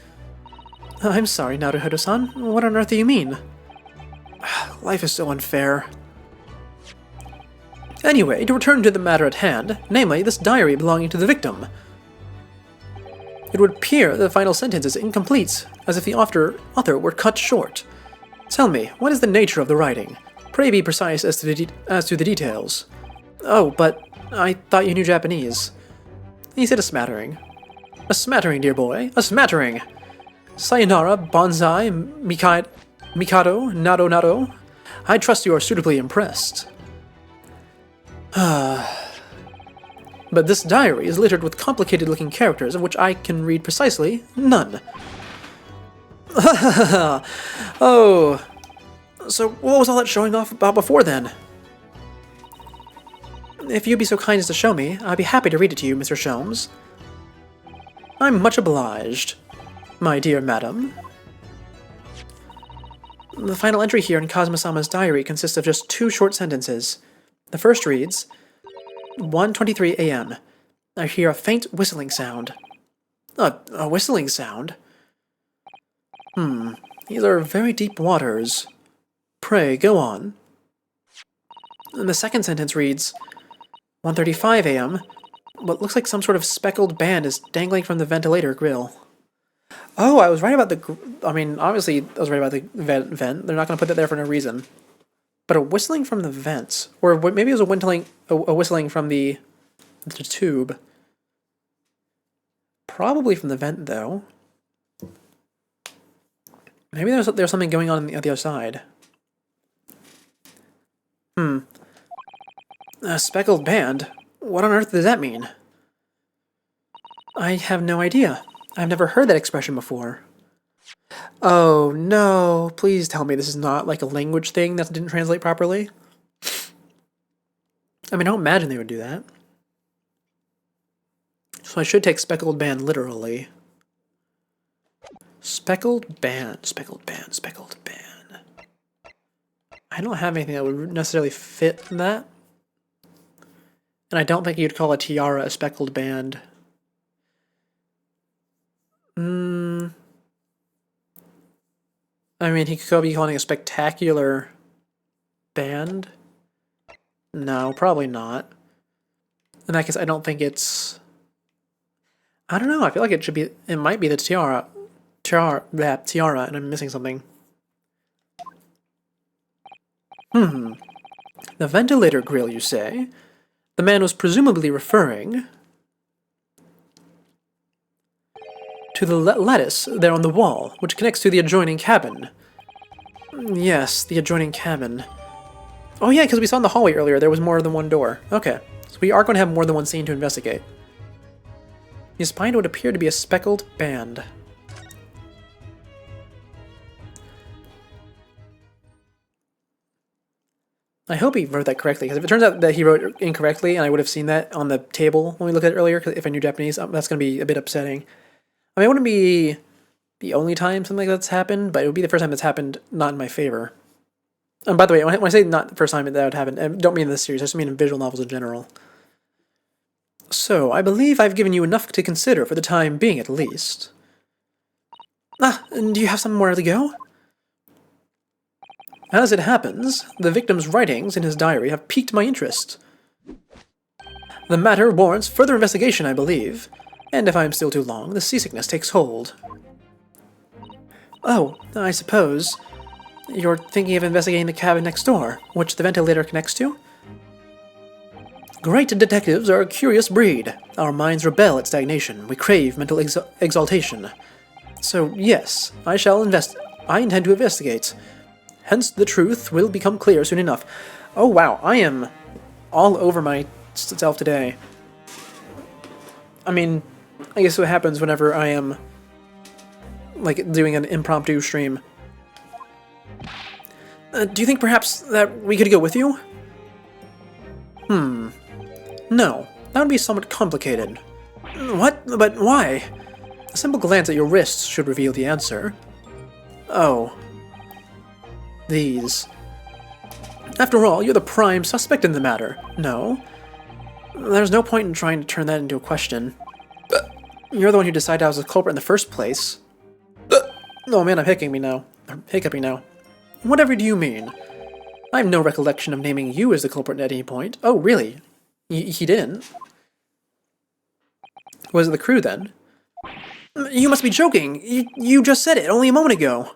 I'm sorry, Naruhodo-san. What on earth do you mean? Life is so unfair. Anyway, to return to the matter at hand, namely, this diary belonging to the victim. It would appear that the final sentence is incomplete, as if the author were cut short. Tell me, what is the nature of the writing? Pray be precise as to the details. Oh, but I thought you knew Japanese. He said a smattering. A smattering, dear boy, a smattering. Sayonara, bonsai, mikado, nado. I trust you are suitably impressed. But this diary is littered with complicated-looking characters of which I can read precisely none. Oh, so what was all that showing off about before then? If you'd be so kind as to show me, I'd be happy to read it to you, Mr. Sholmes. I'm much obliged, my dear madam. The final entry here in Kazuma-sama's diary consists of just 2 short sentences. The first reads, 1:23 a.m. I hear a faint whistling sound. A whistling sound? These are very deep waters. Pray, go on. And the second sentence reads, 1:35 a.m. What looks like some sort of speckled band is dangling from the ventilator grill. Oh, I was right about obviously I was right about the vent. They're not going to put that there for no reason. But a whistling from the vent, or maybe it was a whistling from the tube. Probably from the vent, though. Maybe there's something going on the other side. A speckled band? What on earth does that mean? I have no idea. I've never heard that expression before. Oh, no. Please tell me this is not like a language thing that didn't translate properly. I mean, I don't imagine they would do that. So I should take speckled band literally. Speckled band. I don't have anything that would necessarily fit that. And I don't think you'd call a tiara a speckled band. I mean, he could be calling it a spectacular band. No, probably not. In that case, I don't think it's... I don't know, I feel like it might be the tiara, and I'm missing something. The ventilator grill, you say? The man was presumably referring to the lattice there on the wall, which connects to the adjoining cabin. Yes, the adjoining cabin. Oh yeah, because we saw in the hallway earlier there was more than one door. Okay, so we are going to have more than one scene to investigate. You spied what appeared to be a speckled band. I hope he wrote that correctly, because if it turns out that he wrote it incorrectly, and I would have seen that on the table when we looked at it earlier, because if I knew Japanese, that's going to be a bit upsetting. I mean, it wouldn't be the only time something like that's happened, but it would be the first time it's happened not in my favor. And by the way, when I say not the first time that would happen, I don't mean in this series, I just mean in visual novels in general. So, I believe I've given you enough to consider for the time being, at least. And do you have somewhere to go? As it happens, the victim's writings in his diary have piqued my interest. The matter warrants further investigation, I believe, and if I am still too long, the seasickness takes hold. Oh, I suppose you're thinking of investigating the cabin next door, which the ventilator connects to? Great detectives are a curious breed. Our minds rebel at stagnation. We crave mental exaltation. So, yes, I intend to investigate. Hence, the truth will become clear soon enough. Oh, wow, I am all over myself today. I mean, I guess what happens whenever I am, like, doing an impromptu stream. Do you think perhaps that we could go with you? No, that would be somewhat complicated. What? But why? A simple glance at your wrists should reveal the answer. Oh. These. After all, you're the prime suspect in the matter, no? There's no point in trying to turn that into a question. You're the one who decided I was the culprit in the first place. Oh man, I'm hiccuping now. Whatever do you mean? I have no recollection of naming you as the culprit at any point. Oh, really? He didn't? Was it the crew, then? You must be joking! You just said it only a moment ago!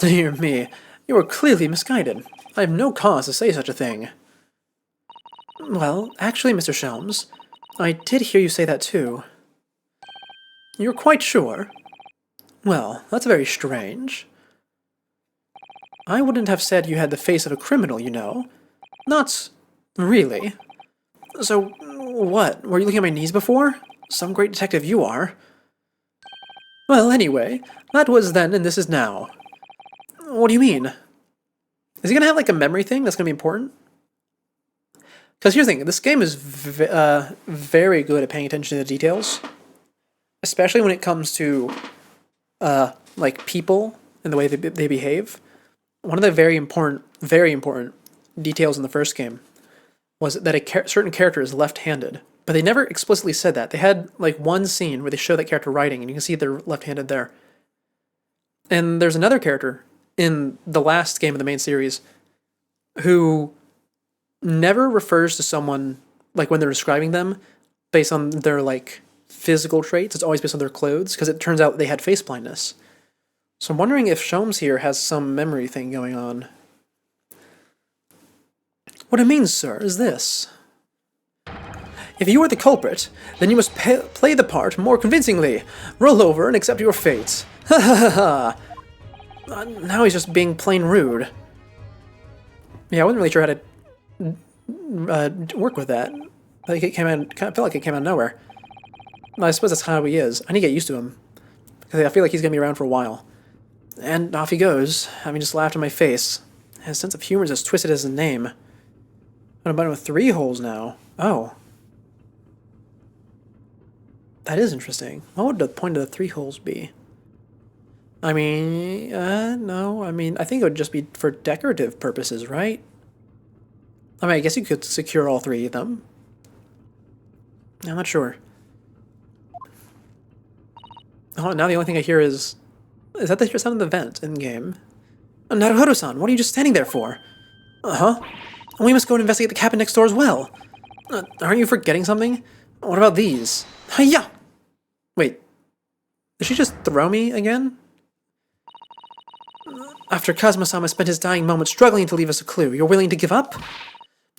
Dear me, you are clearly misguided. I have no cause to say such a thing. Well, actually, Mr. Sholmes, I did hear you say that too. You're quite sure? Well, that's very strange. I wouldn't have said you had the face of a criminal, you know. Not really. So, what? Were you looking at my knees before? Some great detective you are. Well, anyway, that was then and this is now. What do you mean? Is he gonna have like a memory thing that's gonna be important? Because here's the thing, this game is very good at paying attention to the details. Especially when it comes to, like, people and the way they behave. One of the very important details in the first game was that a certain character is left-handed. But they never explicitly said that. They had, like, one scene where they show that character writing, and you can see they're left-handed there. And there's another character in the last game of the main series who never refers to someone, like, when they're describing them, based on their, like, physical traits. It's always based on their clothes, because it turns out they had face blindness. So I'm wondering if Sholmes here has some memory thing going on. What it means, sir, is this. If you are the culprit, then you must play the part more convincingly. Roll over and accept your fate. Ha ha ha ha. Now he's just being plain rude. Yeah, I wasn't really sure how to work with that. Like it felt like it came out of nowhere. I suppose that's how he is. I need to get used to him. Because I feel like he's going to be around for a while. And off he goes, having just laughed in my face. His sense of humor is as twisted as his name. Got a button with 3 holes now. Oh. That is interesting. What would the point of the 3 holes be? I mean, no. I mean, I think it would just be for decorative purposes, right? I mean, I guess you could secure all 3 of them. I'm not sure. Oh, now the only thing I hear is that the sound of the vent in-game? Naruhodo-san, what are you just standing there for? Uh-huh. We must go and investigate the cabin next door as well. Aren't you forgetting something? What about these? Hiya! Wait. Did she just throw me again? After Kazuma-sama spent his dying moments struggling to leave us a clue, you're willing to give up?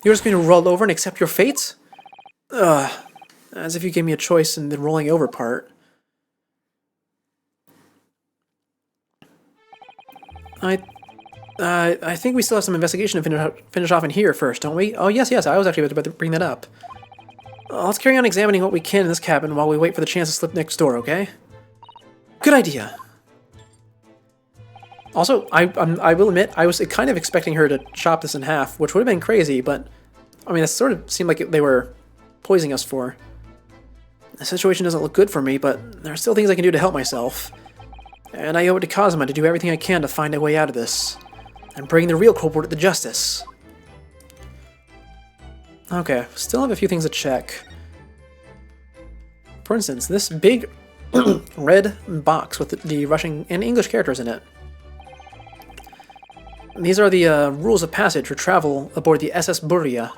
You're just going to roll over and accept your fate? Ugh. As if you gave me a choice in the rolling over part. I think we still have some investigation to finish off in here first, don't we? Oh, yes, I was actually about to bring that up. Let's carry on examining what we can in this cabin while we wait for the chance to slip next door, okay? Good idea. Also, I will admit, I was kind of expecting her to chop this in half, which would have been crazy, but, I mean, it sort of seemed like they were poisoning us for. The situation doesn't look good for me, but there are still things I can do to help myself. And I owe it to Kazuma to do everything I can to find a way out of this. and bring the real culprit to justice. Okay, still have a few things to check. For instance, this big red box with the Russian and English characters in it. These are the rules of passage for travel aboard the SS Buria.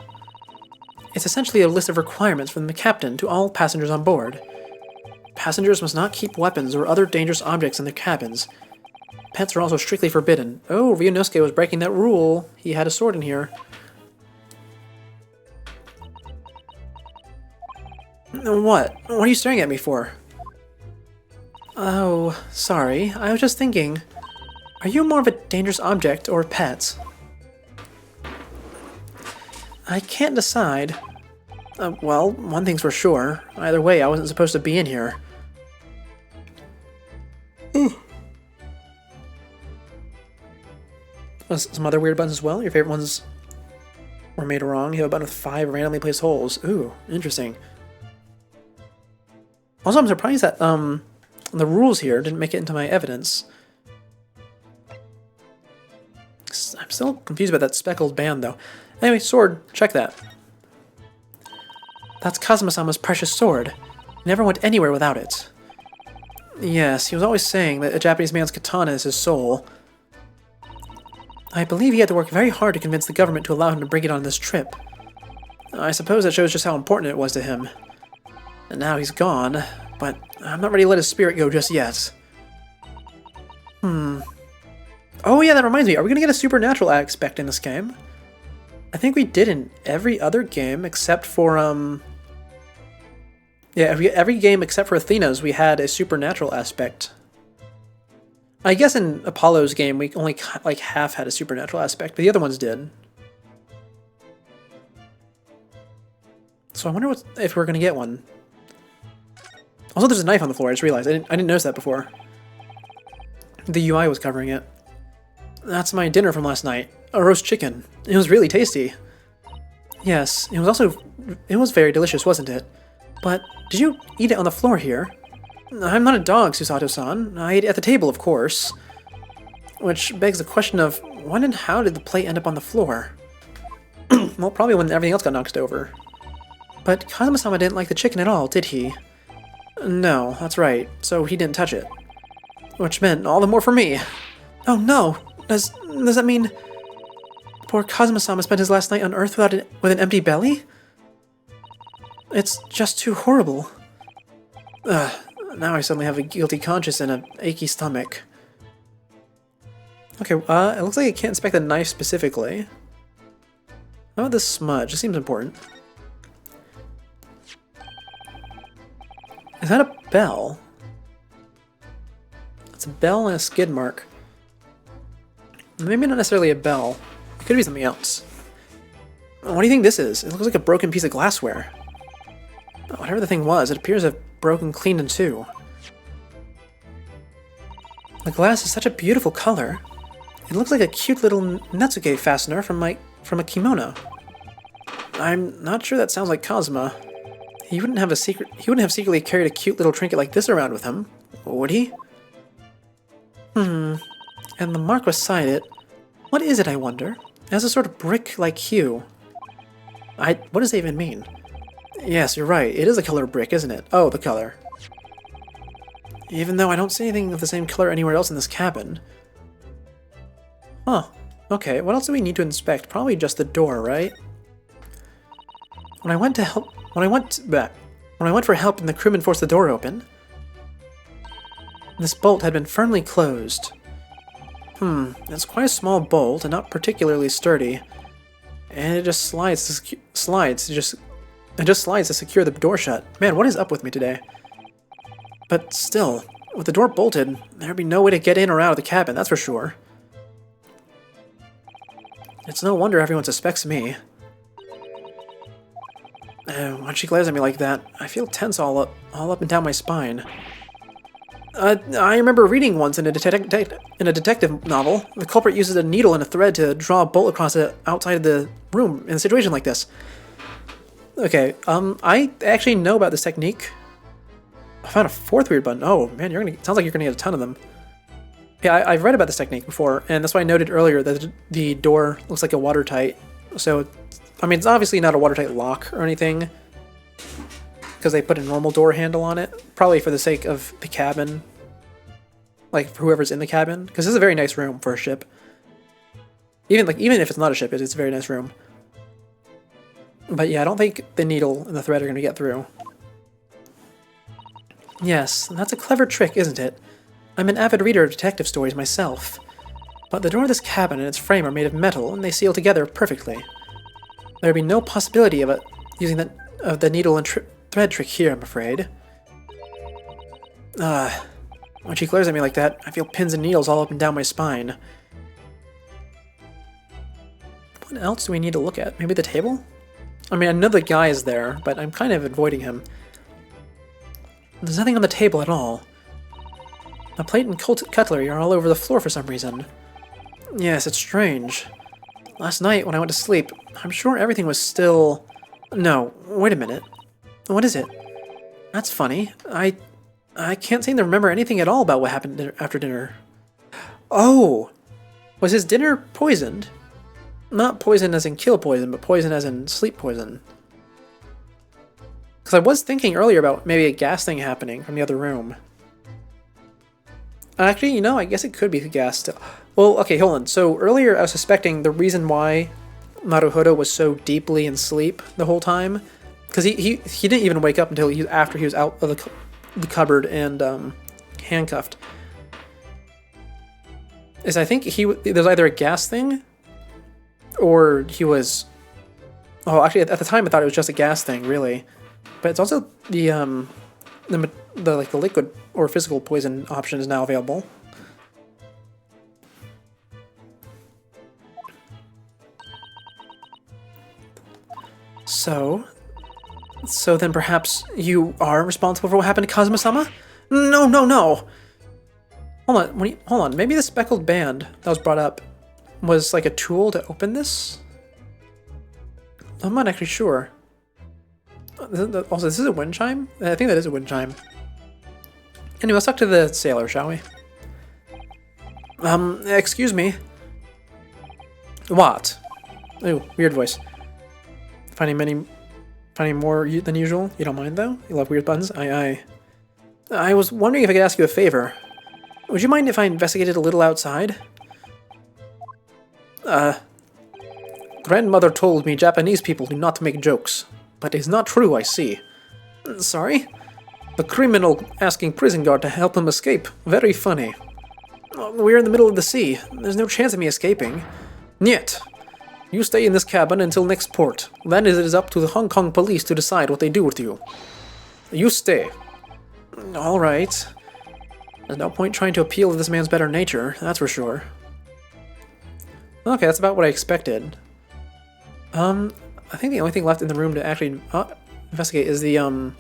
It's essentially a list of requirements from the captain to all passengers on board. Passengers must not keep weapons or other dangerous objects in their cabins. Pets are also strictly forbidden. Oh, Ryunosuke was breaking that rule. He had a sword in here. What? What are you staring at me for? Oh, sorry. I was just thinking. Are you more of a dangerous object or pets? I can't decide. Well, one thing's for sure. Either way, I wasn't supposed to be in here. Some other weird buttons as well? Your favorite ones were made wrong. You have a button with 5 randomly placed holes. Ooh, interesting. Also, I'm surprised that the rules here didn't make it into my evidence. I'm still confused about that speckled band, though. Anyway, sword. Check that. That's Kazuma-sama's precious sword. He never went anywhere without it. Yes, he was always saying that a Japanese man's katana is his soul. I believe he had to work very hard to convince the government to allow him to bring it on this trip. I suppose that shows just how important it was to him. And now he's gone, but I'm not ready to let his spirit go just yet. Oh yeah, that reminds me, are we gonna get a supernatural aspect in this game? I think we did in every other game except for, yeah, every game except for Athena's, we had a supernatural aspect. I guess in Apollo's game, we only, like, half had a supernatural aspect, but the other ones did. So I wonder if we're gonna get one. Also, there's a knife on the floor, I just realized. I didn't notice that before. The UI was covering it. That's my dinner from last night. A roast chicken. It was really tasty. Yes, it was very delicious, wasn't it? But did you eat it on the floor here? I'm not a dog, Susato-san. I ate it at the table, of course. Which begs the question of, when and how did the plate end up on the floor? Well, probably when everything else got knocked over. But Kazuma-sama didn't like the chicken at all, did he? No, that's right. So he didn't touch it. Which meant all the more for me. Oh no! Does that mean poor Kazuma-sama spent his last night on Earth with an empty belly? It's just too horrible. Now I suddenly have a guilty conscience and an achy stomach. Okay, it looks like I can't inspect the knife specifically. How about this smudge? This seems important. Is that a bell? It's a bell and a skid mark. Maybe not necessarily a bell. It could be something else. What do you think this is? It looks like a broken piece of glassware. Whatever the thing was, it appears to have broken clean in two. The glass is such a beautiful color. It looks like a cute little Netsuke fastener from a kimono. I'm not sure that sounds like Kazuma. He wouldn't have secretly carried a cute little trinket like this around with him, would he? And the mark beside it. What is it, I wonder? It has a sort of brick-like hue. What does that even mean? Yes, you're right. It is a color brick, isn't it? Oh, the color. Even though I don't see anything of the same color anywhere else in this cabin. Huh. Okay, what else do we need to inspect? Probably just the door, right? When I went for help and the crewmen forced the door open, this bolt had been firmly closed. It's quite a small bolt and not particularly sturdy, and it just slides to secure the door shut. Man, what is up with me today? But still, with the door bolted, there'd be no way to get in or out of the cabin, that's for sure. It's no wonder everyone suspects me. When she glares at me like that, I feel tense all up and down my spine. I remember reading once in a detective novel, the culprit uses a needle and a thread to draw a bolt across the outside of the room in a situation like this. Okay, I actually know about this technique. I found a fourth weird button. Oh man, sounds like you're gonna get a ton of them. Yeah, I've read about this technique before, and that's why I noted earlier that the door looks like a watertight. So, I mean, it's obviously not a watertight lock or anything, because they put a normal door handle on it, probably for the sake of the cabin, like for whoever's in the cabin, because this is a very nice room for a ship. Even if it's not a ship, it's a very nice room. But yeah, I don't think the needle and the thread are going to get through. Yes, that's a clever trick, isn't it? I'm an avid reader of detective stories myself. But the door of this cabin and its frame are made of metal, and they seal together perfectly. There would be no possibility of it using the needle and thread trick here, I'm afraid. When she glares at me like that, I feel pins and needles all up and down my spine. What else do we need to look at? Maybe the table? I mean, I know the guy is there, but I'm kind of avoiding him. There's nothing on the table at all. A plate and cutlery are all over the floor for some reason. Yes, it's strange. Last night, when I went to sleep, I'm sure everything was still... No, wait a minute. What is it? That's funny. I can't seem to remember anything at all about what happened after dinner. Oh! Was his dinner poisoned? Not poison as in kill poison, but poison as in sleep poison. Because I was thinking earlier about maybe a gas thing happening from the other room. Actually, you know, I guess it could be the gas still. Well, okay, hold on. So earlier I was suspecting the reason why Naruhodo was so deeply in sleep the whole time, because he didn't even wake up until after he was out of the cupboard and handcuffed. Is I think there's either a gas thing, or he was... Oh, actually, at the time I thought it was just a gas thing, really. But it's also the liquid or physical poison option is now available. So then perhaps you are responsible for what happened to Kazuma-sama? No, no, no! Hold on. Maybe the speckled band that was brought up was like a tool to open this? I'm not actually sure. Also, this is a wind chime? I think that is a wind chime. Anyway, let's talk to the sailor, shall we? Excuse me. What? Ooh, weird voice. Finding more than usual? You don't mind, though? You love weird buttons? I was wondering if I could ask you a favor. Would you mind if I investigated a little outside? Grandmother told me Japanese people do not make jokes. But it's not true, I see. Sorry? The criminal asking prison guard to help him escape. Very funny. We're in the middle of the sea. There's no chance of me escaping. Niet. You stay in this cabin until next port. Then it is up to the Hong Kong police to decide what they do with you. You stay. Alright. There's no point trying to appeal to this man's better nature, that's for sure. Okay, that's about what I expected. I think the only thing left in the room to actually investigate is the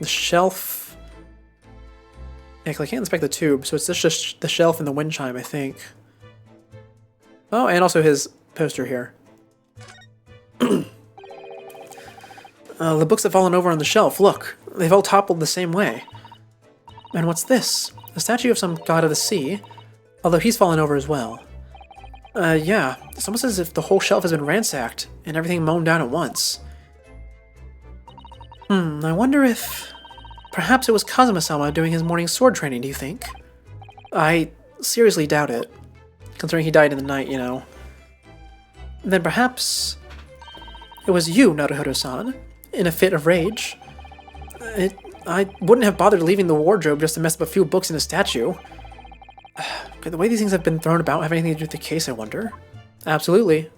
shelf. Yeah, 'cause I can't inspect the tube, so it's just the shelf and the wind chime, I think. Oh, and also his poster here. The books have fallen over on the shelf, look. They've all toppled the same way. And what's this? A statue of some god of the sea, although he's fallen over as well. Yeah, it's almost as if the whole shelf has been ransacked, and everything mown down at once. I wonder if... Perhaps it was Kazuma-sama doing his morning sword training, do you think? I seriously doubt it, considering he died in the night, you know. Then perhaps... It was you, Naruhodo-san, in a fit of rage. I wouldn't have bothered leaving the wardrobe just to mess up a few books and a statue. Could the way these things have been thrown about have anything to do with the case, I wonder? Absolutely.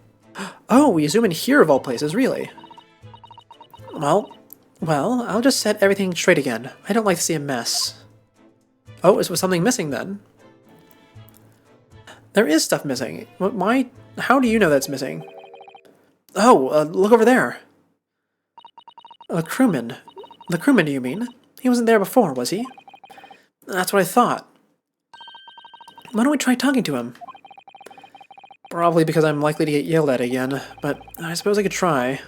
Oh, we zoom in here of all places, really? Well, I'll just set everything straight again. I don't like to see a mess. Oh, was something missing then? There is stuff missing. Why? How do you know that's missing? Oh, look over there. The crewman. The crewman, do you mean? He wasn't there before, was he? That's what I thought. Why don't we try talking to him? Probably because I'm likely to get yelled at again, but I suppose I could try.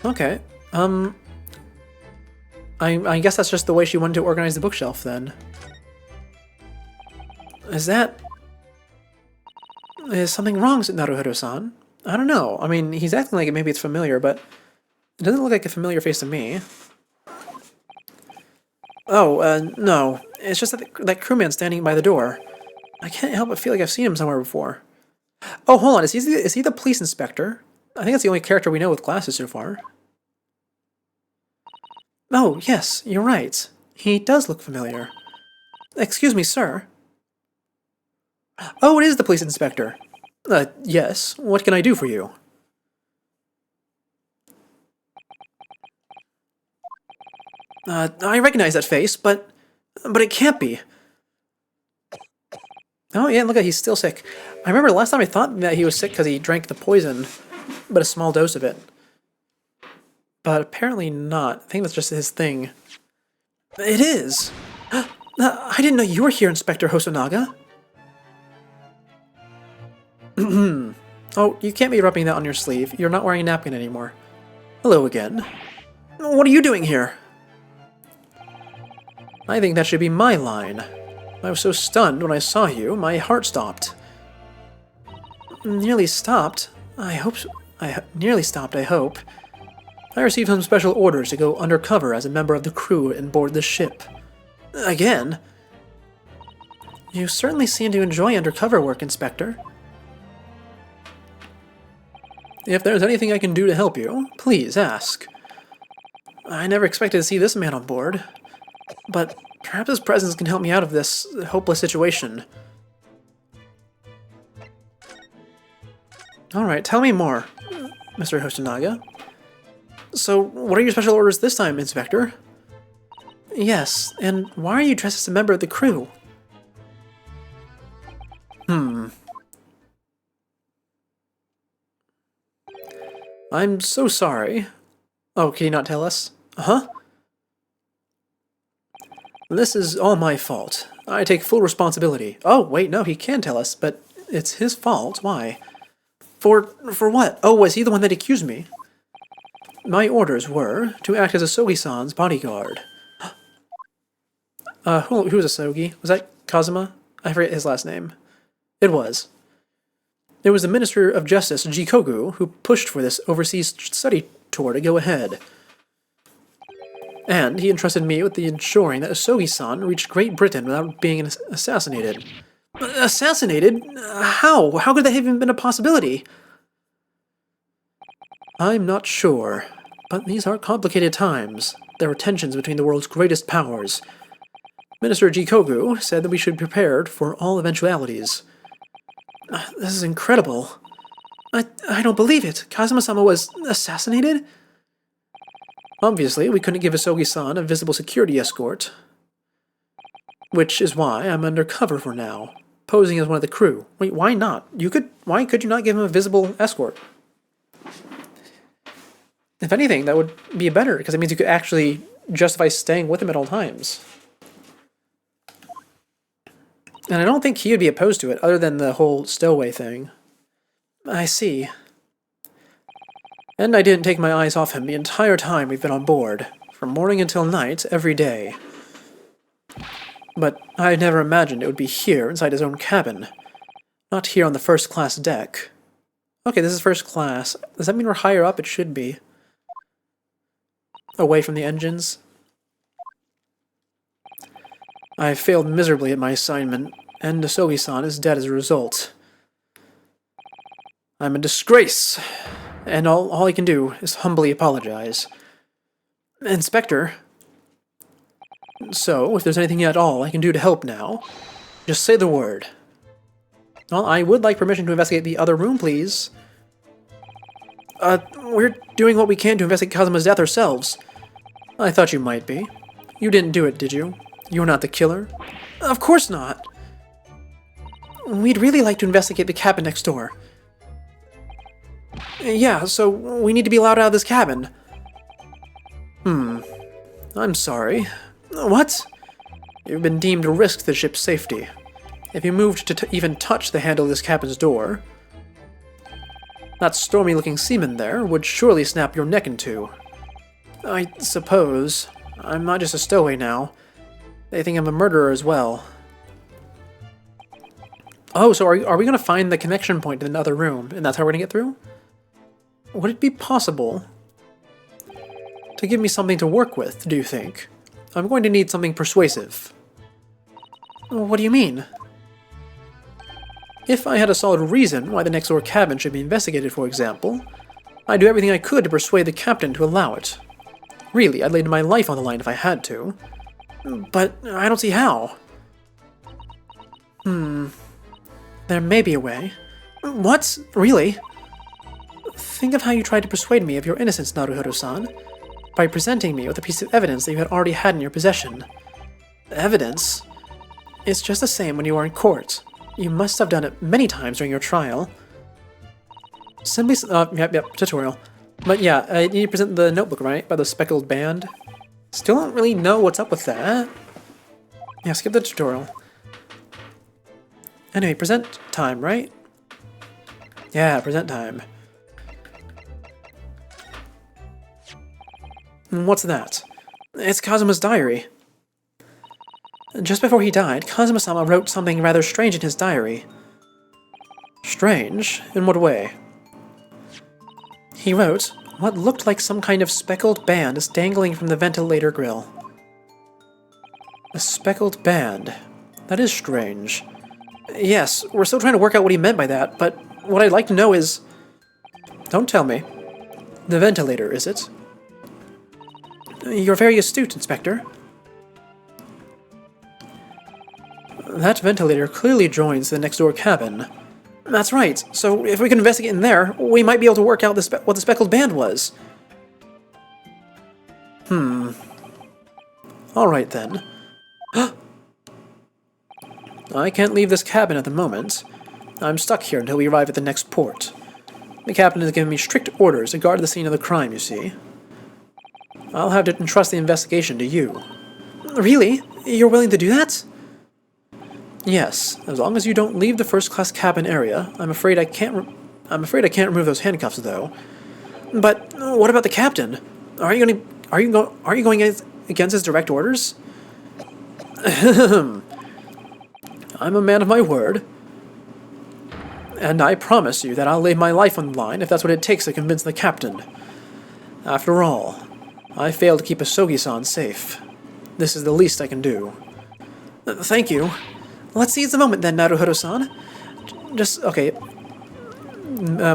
Okay, I guess that's just the way she wanted to organize the bookshelf, then. Is that... Is something wrong, Naruhito-san? I don't know. I mean, he's acting like maybe it's familiar, but it doesn't look like a familiar face to me. Oh, no. It's just that crewman standing by the door. I can't help but feel like I've seen him somewhere before. Oh, hold on. Is he the police inspector? I think that's the only character we know with glasses so far. Oh, yes, you're right. He does look familiar. Excuse me, sir. Oh, it is the police inspector. Yes. What can I do for you? I recognize that face, but it can't be. Oh, yeah, look at he's still sick. I remember last time I thought that he was sick because he drank the poison, but a small dose of it. But apparently not. I think that's just his thing. It is! I didn't know you were here, Inspector Hosonaga. Oh, you can't be rubbing that on your sleeve. You're not wearing a napkin anymore. Hello again. What are you doing here? I think that should be my line. I was so stunned when I saw you, my heart stopped. Nearly stopped? I hope so. Nearly stopped, I hope. I received some special orders to go undercover as a member of the crew and board the ship. Again? You certainly seem to enjoy undercover work, Inspector. If there's anything I can do to help you, please ask. I never expected to see this man on board, but perhaps his presence can help me out of this hopeless situation. Alright, tell me more, Mr. Hosonaga. So, what are your special orders this time, Inspector? Yes, and why are you dressed as a member of the crew? I'm so sorry. Oh, can you not tell us? Uh-huh. This is all my fault. I take full responsibility. Oh, wait, no, he can tell us, but it's his fault. Why? For what? Oh, was he the one that accused me? My orders were to act as Asogi-san's bodyguard. Who was Asogi? Was that Kazuma? I forget his last name. It was. It was the Minister of Justice, Jikogu, who pushed for this overseas study tour to go ahead. And he entrusted me with the ensuring that Asogi-san reached Great Britain without being assassinated. Assassinated? How? How could that have even been a possibility? I'm not sure, but these are complicated times. There are tensions between the world's greatest powers. Minister Jikogu said that we should be prepared for all eventualities. This is incredible. I don't believe it. Kazuma-sama was assassinated? Obviously, we couldn't give Asogi-san a visible security escort. Which is why I'm undercover for now, posing as one of the crew. Wait, why not? Why could you not give him a visible escort? If anything, that would be better, because it means you could actually justify staying with him at all times. And I don't think he would be opposed to it, other than the whole stowaway thing. I see. And I didn't take my eyes off him the entire time we've been on board, from morning until night, every day. But I never imagined it would be here, inside his own cabin. Not here on the first-class deck. Okay, this is first class. Does that mean we're higher up? It should be. Away from the engines. I failed miserably at my assignment, and Asogi-san is dead as a result. I'm a disgrace, and all I can do is humbly apologize. Inspector. So, if there's anything at all I can do to help now, just say the word. Well, I would like permission to investigate the other room, please. We're doing what we can to investigate Kazuma's death ourselves. I thought you might be. You didn't do it, did you? You're not the killer? Of course not! We'd really like to investigate the cabin next door. Yeah, so we need to be allowed out of this cabin. I'm sorry. What? You've been deemed a risk to the ship's safety. If you moved to even touch the handle of this cabin's door, that stormy-looking seaman there would surely snap your neck in two. I suppose. I'm not just a stowaway now. They think I'm a murderer as well. Oh, so are we going to find the connection point in another room, and that's how we're going to get through? Would it be possible to give me something to work with, do you think? I'm going to need something persuasive. What do you mean? If I had a solid reason why the next door cabin should be investigated, for example, I'd do everything I could to persuade the captain to allow it. Really, I'd lay my life on the line if I had to. But I don't see how. There may be a way. What? Really? Think of how you tried to persuade me of your innocence, Naruhodo-san, by presenting me with a piece of evidence that you had already had in your possession. Evidence? It's just the same when you are in court. You must have done it many times during your trial. Simply, yep, tutorial. But yeah, you need to present the notebook, right? By the speckled band. Still don't really know what's up with that. Yeah, skip the tutorial. Anyway, present time, right? Yeah, present time. And what's that? It's Kazuma's diary. Just before he died, Kazuma-sama wrote something rather strange in his diary. Strange? In what way? He wrote what looked like some kind of speckled band is dangling from the ventilator grill. A speckled band. That is strange. Yes, we're still trying to work out what he meant by that, but what I'd like to know is... Don't tell me. The ventilator, is it? You're very astute, Inspector. That ventilator clearly joins the next door cabin. That's right, so if we can investigate in there, we might be able to work out what the speckled band was. Alright then. I can't leave this cabin at the moment. I'm stuck here until we arrive at the next port. The captain has given me strict orders to guard the scene of the crime, you see. I'll have to entrust the investigation to you. Really? You're willing to do that? Yes, as long as you don't leave the first-class cabin area. I'm afraid I can't remove those handcuffs, though. But what about the captain? Are you going against his direct orders? I'm a man of my word, and I promise you that I'll lay my life on the line if that's what it takes to convince the captain. After all, I failed to keep Asogi-san safe. This is the least I can do. Thank you. Let's seize the moment then, Naruhodo-san. Okay.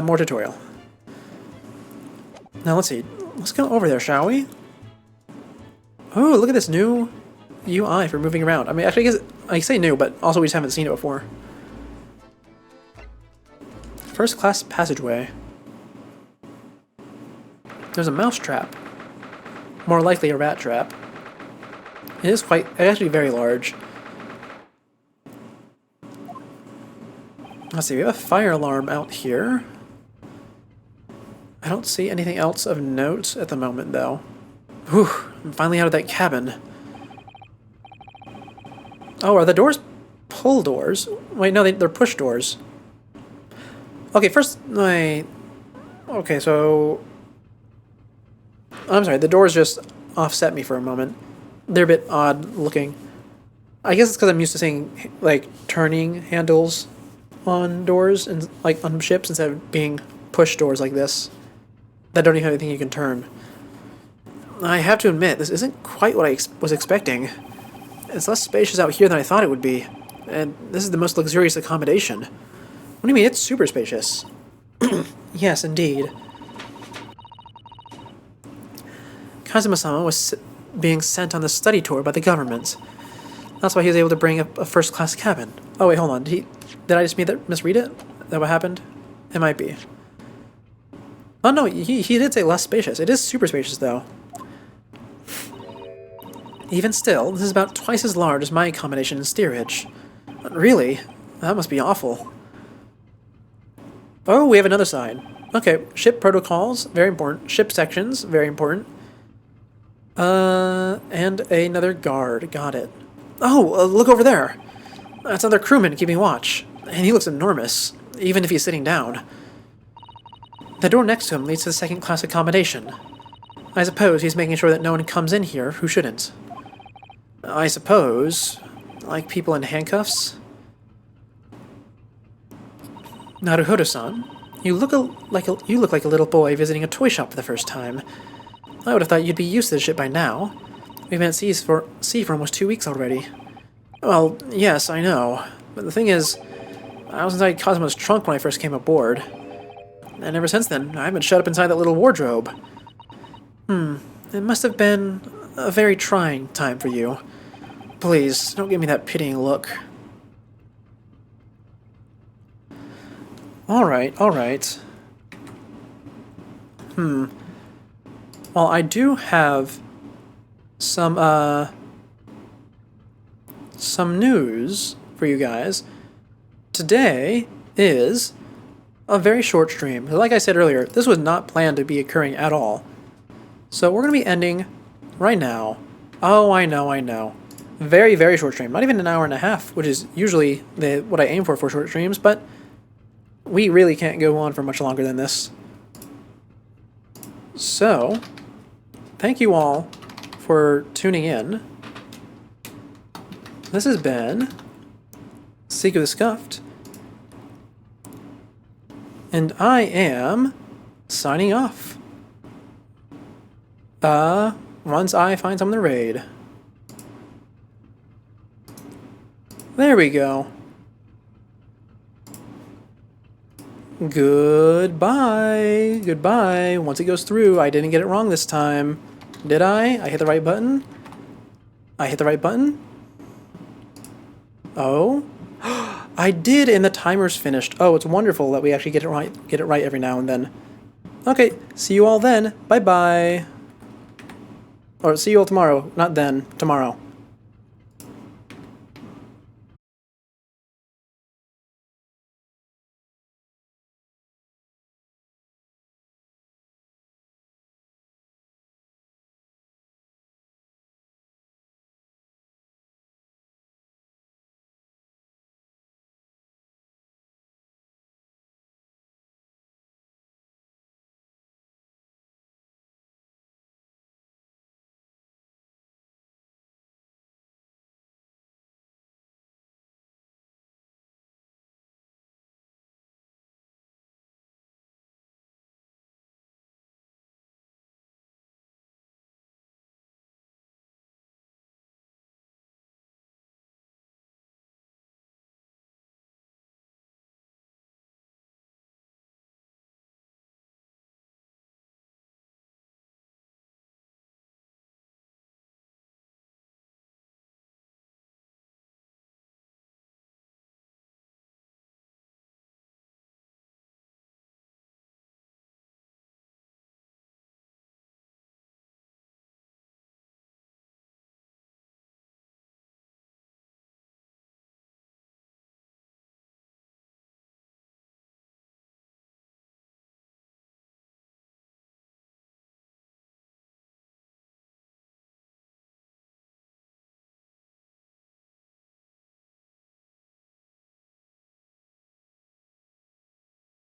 More tutorial. Now let's see. Let's go over there, shall we? Oh, look at this new UI for moving around. I mean, actually, I say new, but also we just haven't seen it before. First class passageway. There's a mouse trap. More likely a rat trap. It is actually very large. Let's see, we have a fire alarm out here. I don't see anything else of note at the moment, though. Whew, I'm finally out of that cabin. Oh, are the doors pull doors? Wait, no, they're push doors. Okay, first, okay, so... I'm sorry, the doors just offset me for a moment. They're a bit odd looking. I guess it's because I'm used to seeing, like, turning handles on doors, and like on ships, instead of being push doors like this that don't even have anything you can turn. I have to admit, this isn't quite what I was expecting. It's less spacious out here than I thought it would be, and this is the most luxurious accommodation. What do you mean? It's super spacious. Yes, indeed. Kazuma-sama was being sent on the study tour by the government. That's why he was able to bring a first-class cabin. Oh wait, hold on. Did I just misread it? Is that what happened? It might be. Oh no, he did say less spacious. It is super spacious, though. Even still, this is about twice as large as my accommodation in steerage. Really? That must be awful. Oh, we have another sign. Okay, ship protocols, very important. Ship sections, very important. And another guard. Got it. Oh, look over there. That's another crewman keeping watch. And he looks enormous, even if he's sitting down. The door next to him leads to the second-class accommodation. I suppose he's making sure that no one comes in here who shouldn't. I suppose, like people in handcuffs? Naruhodo-san, you look like a little boy visiting a toy shop for the first time. I would have thought you'd be used to this shit by now. We've been at sea for almost 2 weeks already. Well, yes, I know. But the thing is, I was inside Cosmo's trunk when I first came aboard. And ever since then, I've been shut up inside that little wardrobe. It must have been a very trying time for you. Please, don't give me that pitying look. Alright, alright. Well, I do have some news for you guys. Today is a very short stream. Like I said earlier, this was not planned to be occurring at all. So we're going to be ending right now. Oh, I know. Very, very short stream. Not even an hour and a half, which is usually what I aim for short streams, but we really can't go on for much longer than this. So, thank you all for tuning in. This has been Seek of the Scuffed. And I am signing off. Once I find something to raid. There we go. Goodbye. Goodbye. Once it goes through, I didn't get it wrong this time. Did I? I hit the right button? I hit the right button? Oh? I did, and the timer's finished. Oh, it's wonderful that we actually get it right every now and then. Okay, see you all then. Bye-bye. Or see you all tomorrow. Not then. Tomorrow.